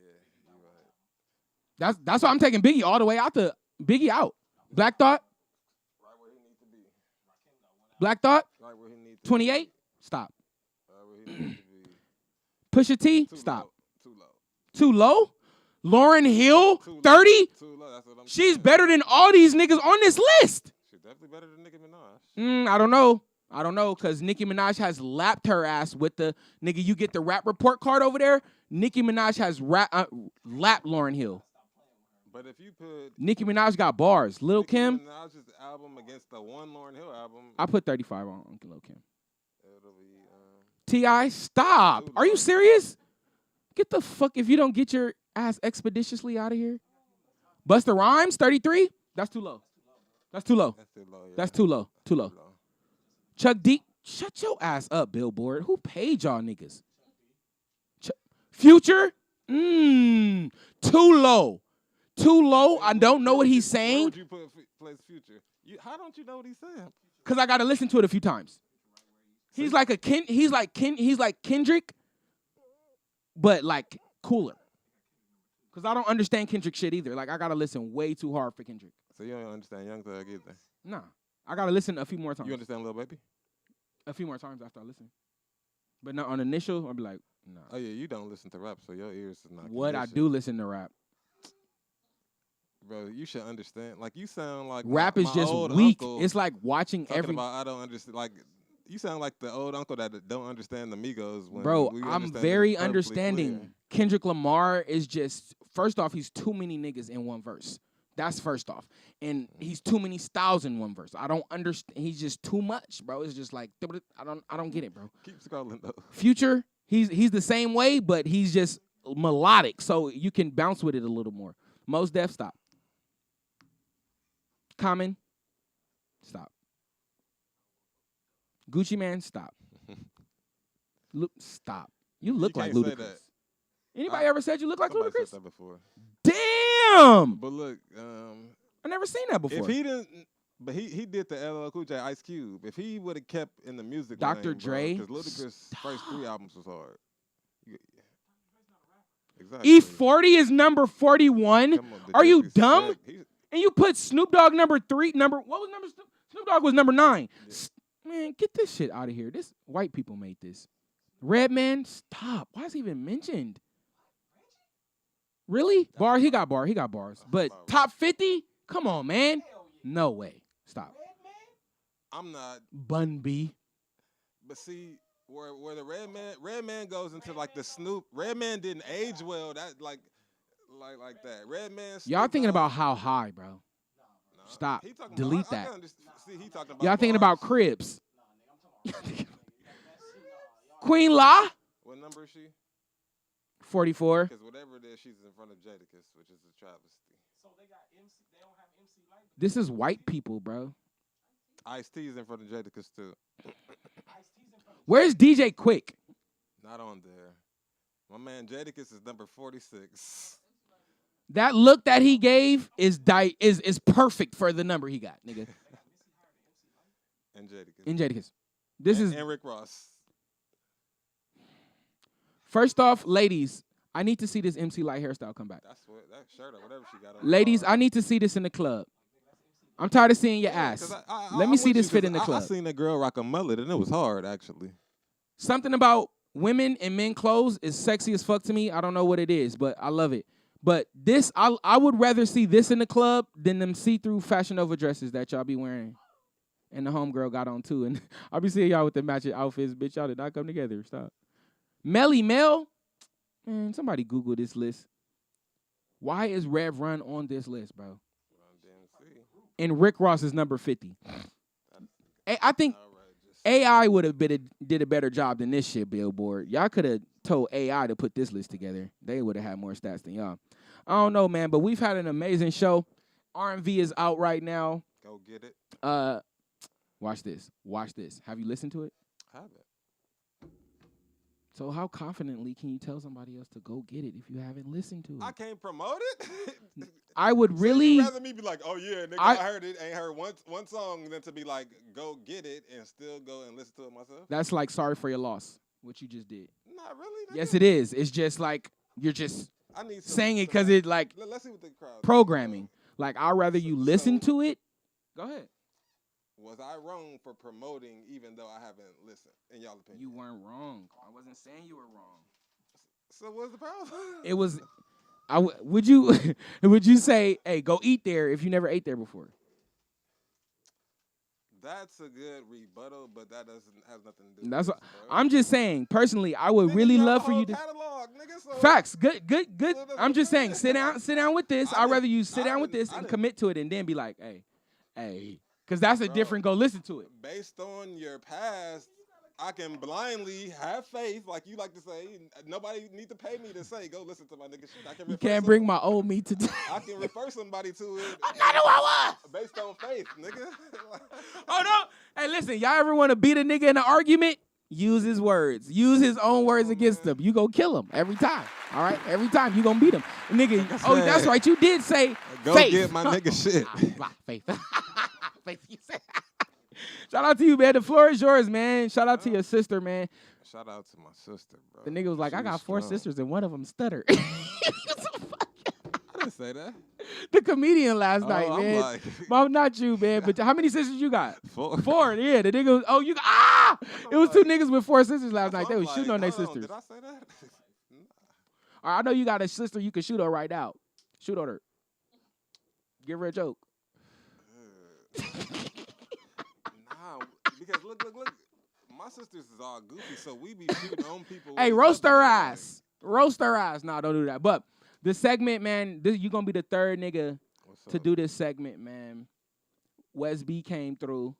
you right. That's why I'm taking Biggie all the way out to Biggie out. Black Thought, Right where he needs to be. Black Thought, Right where he needs to 28? Stop. be. Right where he needs to be. Pusha T, Too stop. Low. Too low. Too low? Lauren Hill, Too low. 30? Too low. That's what I'm She's saying. better than all these niggas on this list. She's definitely better than Nicki Minaj. I don't know, because Nicki Minaj has lapped her ass with the, nigga, you get the rap report card over there. Nicki Minaj has lapped Lauryn Hill. But if you put Nicki Minaj got bars. Lil Nicki Kim, Minaj's album against the one Lauryn Hill album, I put 35 on Lil Kim. it'll be T.I., stop. Are you serious? Get the fuck, if you don't get your ass expeditiously out of here. Busta Rhymes, 33? That's too low. That's too low. that's too low. Yeah. That's too low. Too low. Chuck D, shut your ass up, Billboard. Who paid y'all niggas? Future, Too low. Too low. I don't know what he's Where saying would you place Future? How don't you know what he's saying? because I got to listen to it a few times. He's like Kendrick, but like cooler. Because I don't understand Kendrick shit either. Like, I got to listen way too hard for Kendrick. So you don't understand Young Thug either? Nah. I got to listen a few more times. You understand Lil Baby? A few more times after I listen. But not on initial, I'll be like, nah. Oh, yeah, you don't listen to rap, so your ears is not What I conditioned. do listen to rap. Bro, you should understand. Like, you sound like Rap is my just old weak. uncle It's like watching talking every... about I don't understand. Like, you sound like the old uncle that don't understand the Migos. When Bro, we I'm understand very them perfectly understanding. clear. Kendrick Lamar is just... First off, he's too many niggas in one verse. That's first off. And he's too many styles in one verse. I don't understand. He's just too much, bro. It's just like... I don't get it, bro. Keep scrolling, though. Future, he's the same way, but he's just melodic, so you can bounce with it a little more. Mos Def, stop. Common, stop. Gucci Man, stop. Look, stop. You look like can't say Ludacris. that. Anybody ever said you look like Somebody Ludacris? said that before. Damn! But look, I never seen that before. if he didn't, but he did the LL Cool J Ice Cube. If he would have kept in the music, Dr. Dre, because Ludacris' first 3 albums was hard. Exactly. E40 is number 41. Come on, Are you disrespect. dumb? And you put Snoop Dogg number 3. What was number? Snoop Dogg was number 9. Yeah. Man, get this shit out of here. This white people made this. Redman, stop. Why is he even mentioned? Really? Bar, he got bars. But top 50? Come on, man. No way. Stop. I'm not. Bun B. But see, where the Redman goes into like the Snoop. Redman didn't age well. That like that. Redman. Y'all thinking about how high, bro. Stop. He talking Delete I that. can see, he talking about Y'all thinking bars. about Cribs. Queen La? What number is she? 44. Because whatever it is, she's in front of Jadakiss, which is a travesty. This is white people, bro. Ice-T's in front of Jadakiss too. Where's DJ Quick? Not on there. My man Jadakiss is number 46. That look that he gave is perfect for the number he got, nigga. And Jadakiss. In Jadakiss. This is and Rick Ross. first off, ladies. I need to see this MC Light hairstyle come back. That's what that shirt or whatever she got on. Ladies, I need to see this in the club. I'm tired of seeing your ass. Let me see this fit in the club. I seen a girl rock a mullet and it was hard actually. Something about women and men clothes is sexy as fuck to me. I don't know what it is, but I love it. But this, I would rather see this in the club than them see-through Fashion Nova dresses that y'all be wearing. And the homegirl got on too. And I'll be seeing y'all with the matching outfits. Bitch, y'all did not come together. Stop. Melly Mel. Man, somebody Google this list. Why is Rev Run on this list, bro? And Rick Ross is number 50. I think AI would have did a better job than this shit, Billboard. Y'all could have told AI to put this list together. They would have had more stats than y'all. I don't know, man, but we've had an amazing show. R&V is out right now. Go get it. Watch this. Watch this. Have you listened to it? I haven't. So how confidently can you tell somebody else to go get it if you haven't listened to it? I can't promote it. I would So really you'd rather me be like, oh yeah, nigga, I heard it, ain't heard one song, than to be like, go get it and still go and listen to it myself. That's like sorry for your loss, what you just did. Not really. Nigga. Yes, it is. It's just like you're just I need saying it because it like Let's see what the crowd. programming. Like I'd rather you listen to it. Go ahead. Was I wrong for promoting even though I haven't listened? In y'all opinion, You weren't wrong. I wasn't saying you were wrong. So what's the problem? It was. Would you would you say, hey, go eat there if you never ate there before? That's a good rebuttal, but that has nothing to do. That's with what, this, bro. I'm just saying. Personally, I would Nigga, really you got love the for you whole to. catalog, nigga, so Facts. Good. So that's I'm what just I'm saying. Sit down with this. I I'd rather didn't- you sit I down with didn't- this I and didn't- commit to it, and then be like, hey, because that's a Bro. different. Go listen to it. Based on your past, I can blindly have faith, like you like to say. Nobody need to pay me to say, go listen to my nigga shit. I can You refer can't bring my old me to. I can refer somebody to it. I know who I was. Based on faith, nigga. Oh no! Hey, listen, y'all ever want to beat a nigga in an argument? use his words. Use his own words against him. You go kill him every time. All right? Every time you gonna beat him. Nigga, oh, that's right. You did say Go faith. get my nigga shit. Faith. Faith, you said. Shout out to you, man. The floor is yours, man. Shout out to your sister, man. Shout out to my sister, bro. The nigga was like, She I got 4 strong. sisters and one of them stutter. I didn't say that. The comedian last night, I'm man. like- Well, not you, man. But how many sisters you got? 4. 4. Yeah, the nigga was, you got, It was 2 niggas with 4 sisters last night. They was shooting on their hold sisters. Did I say that? All right, I know you got a sister you can shoot on right now. Shoot on her. Give her a joke. Nah, because look. My sisters is all goofy, so we be shooting on people. Hey, with roast stuff her that ass. Roast her ass. Nah, don't do that. But the segment, man, you going to be the third nigga What's to up? do this segment, man. Wes B came through.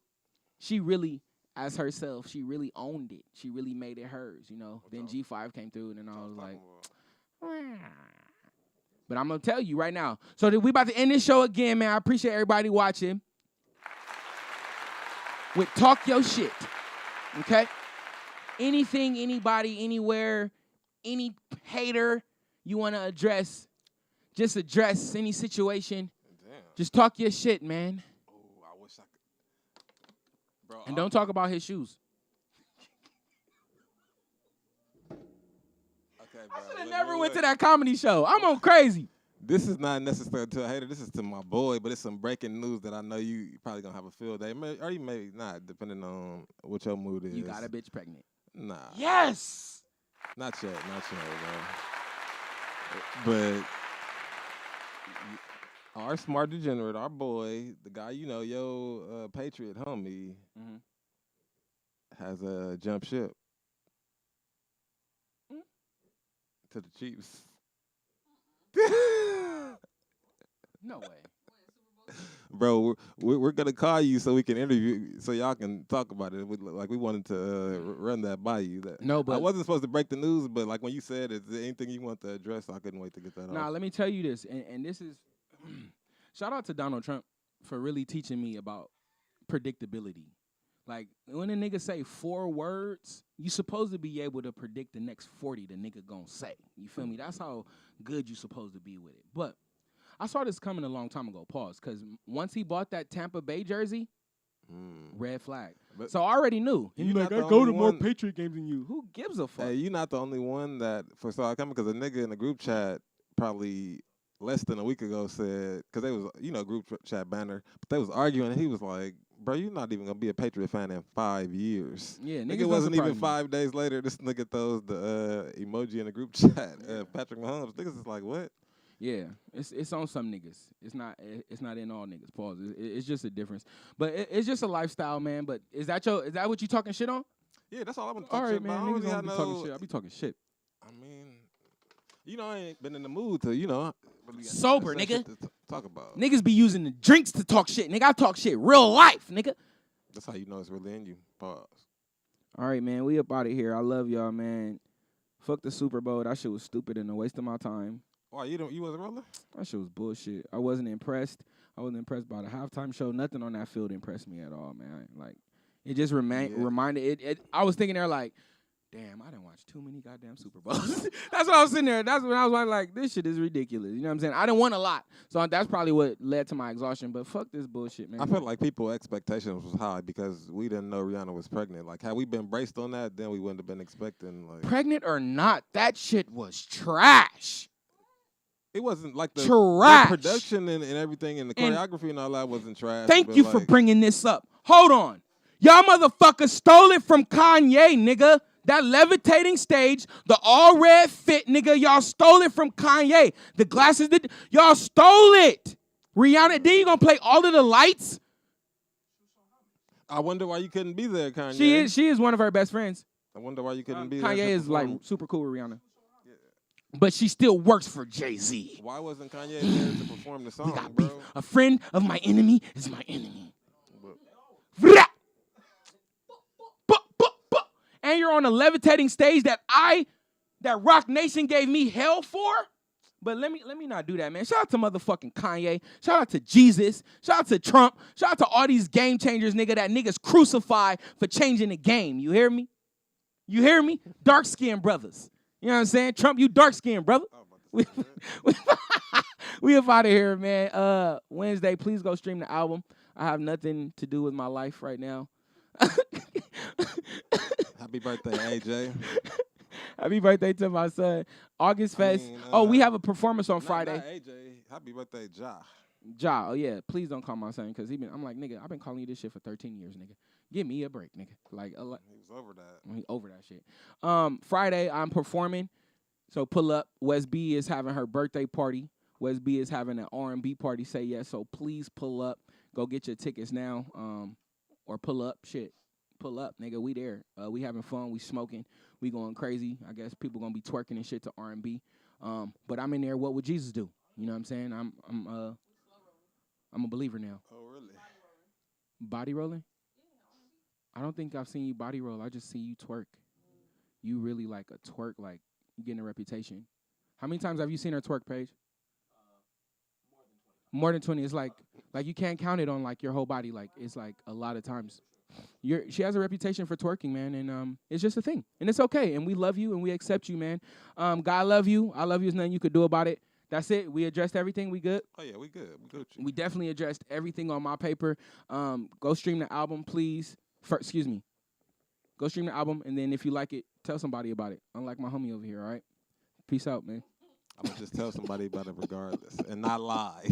She really, as herself, she really owned it. She really made it hers, you know. Then G5 came through, and then I was like, but I'm going to tell you right now. So we about to end this show again, man. I appreciate everybody watching. With Talk Your Shit, okay? Anything, anybody, anywhere, any hater you want to address, just address any situation. Damn. Just talk your shit, man. Oh, I wish I could. Bro, And don't talk about his shoes. Okay, bro. I look, never look, went to look. that comedy show. I'm on crazy. This is not necessarily to a hater. This is to my boy, but it's some breaking news that I know you probably gonna have a field day, or you maybe not, depending on what your mood is. You got a bitch pregnant. Nah, Yes. not yet, bro. But our smart degenerate, our boy, the guy you know, yo, Patriot homie, Mhm. has a jump ship to the Chiefs. No way. Bro, we're gonna call you so we can interview, so y'all can talk about it. We wanted to run that by you. No, but I wasn't supposed to break the news, but like when you said, is there anything you want to address? I couldn't wait to get that Nah, off. let me tell you this, and this is shout out to Donald Trump for really teaching me about predictability. Like when a nigga say 4 words, you supposed to be able to predict the next 40 the nigga gonna say. You feel me? That's how good you supposed to be with it. But I saw this coming a long time ago. Pause, because once he bought that Tampa Bay jersey, red flag. But so I already knew. you He's not like, the I go only to more one- Patriot games than you. Who gives a fuck? Hey, you're not the only one that foresaw it coming, because a nigga in the group chat probably less than a week ago said, because they was, group chat banner, but they was arguing, and he was like, bro, you're not even going to be a Patriot fan in 5 years. Yeah, niggas Nigga don't wasn't even surprise me. 5 days later, this nigga throws the emoji in the group chat, Patrick Mahomes. Niggas is like, what? Yeah, it's on some niggas. It's not in all niggas. Pause. It's just a difference. But it's just a lifestyle, man. But is that what you talking shit on? Yeah, that's all I want to talk All right, shit man. about. I Niggas don't really don't have be no, talking shit. I be talking shit. I mean, I ain't been in the mood to, really got Sober, nothing nigga. to talk about. Niggas be using the drinks to talk shit. Nigga, I talk shit real life, nigga. That's how you know it's really in you. Pause. All right, man. We up out of here. I love y'all, man. Fuck the Super Bowl. That shit was stupid and a waste of my time. Why, you wasn't rolling? That shit was bullshit. I wasn't impressed. I wasn't impressed by the halftime show. Nothing on that field impressed me at all, man. Like, it just reminded it. I was thinking there like, damn, I didn't watch too many goddamn Super Bowls. That's what I was sitting there. That's when I was like, this shit is ridiculous. You know what I'm saying? I didn't want a lot. So that's probably what led to my exhaustion. But fuck this bullshit, man. I felt like people's expectations was high because we didn't know Rihanna was pregnant. Like, had we been braced on that, then we wouldn't have been expecting, like... Pregnant or not, that shit was trash. It wasn't like the Trash. production and everything and the And choreography and all that wasn't trash. Thank but you for like, bringing this up. Hold on. Y'all motherfuckers stole it from Kanye, nigga. That levitating stage, the all red fit, nigga. Y'all stole it from Kanye. The glasses, y'all stole it. Rihanna, then you gonna play all of the lights? I wonder why you couldn't be there, Kanye. She is one of her best friends. I wonder why you couldn't be there. Kanye to is like perform. super cool with Rihanna. But she still works for Jay-Z. Why wasn't Kanye there to perform the We song, got bro? beef. A friend of my enemy is my enemy. But- Vrah! And you're on a levitating stage that Rock Nation gave me hell for. But let me not do that, man. Shout out to motherfucking Kanye. Shout out to Jesus. Shout out to Trump. Shout out to all these game changers, nigga, that niggas crucify for changing the game. You hear me? You hear me? Dark-skinned brothers. You know what I'm saying? Trump, you dark-skinned, brother. We up out of here, man. Wednesday, please go stream the album. I have nothing to do with my life right now. Happy birthday, AJ. Happy birthday to my son. August Fest. We have a performance on Friday. Not AJ. Happy birthday, Ja. Ja, oh yeah, please don't call my son because I'm like, nigga, I've been calling you this shit for 13 years, nigga. Give me a break, nigga. Like, he was over that. He over that shit. Friday, I'm performing, so pull up. Wes B is having her birthday party. Wes B is having an R&B party. Say yes, so please pull up. Go get your tickets now, or pull up. Shit, pull up, nigga. We there. We having fun. We smoking. We going crazy. I guess people gonna be twerking and shit to R&B. But I'm in there. What would Jesus do? You know what I'm saying? I'm a believer now. Oh, really? Body rolling? I don't think I've seen you body roll. I just see you twerk. You really like a twerk, like you getting a reputation. How many times have you seen her twerk, Paige? More than 20. It's like you can't count it on like your whole body. Like it's like a lot of times. She has a reputation for twerking, man, and it's just a thing, and it's okay. And we love you and we accept you, man. God love you. I love you. There's nothing you could do about it. That's it. We addressed everything. We good? Oh, yeah, we good. We Gucci. We definitely addressed everything on my paper. Go stream the album, please. Go stream the album, and then if you like it, tell somebody about it. Unlike my homie over here, all right? Peace out, man. I'm going to just tell somebody about it regardless and not lie.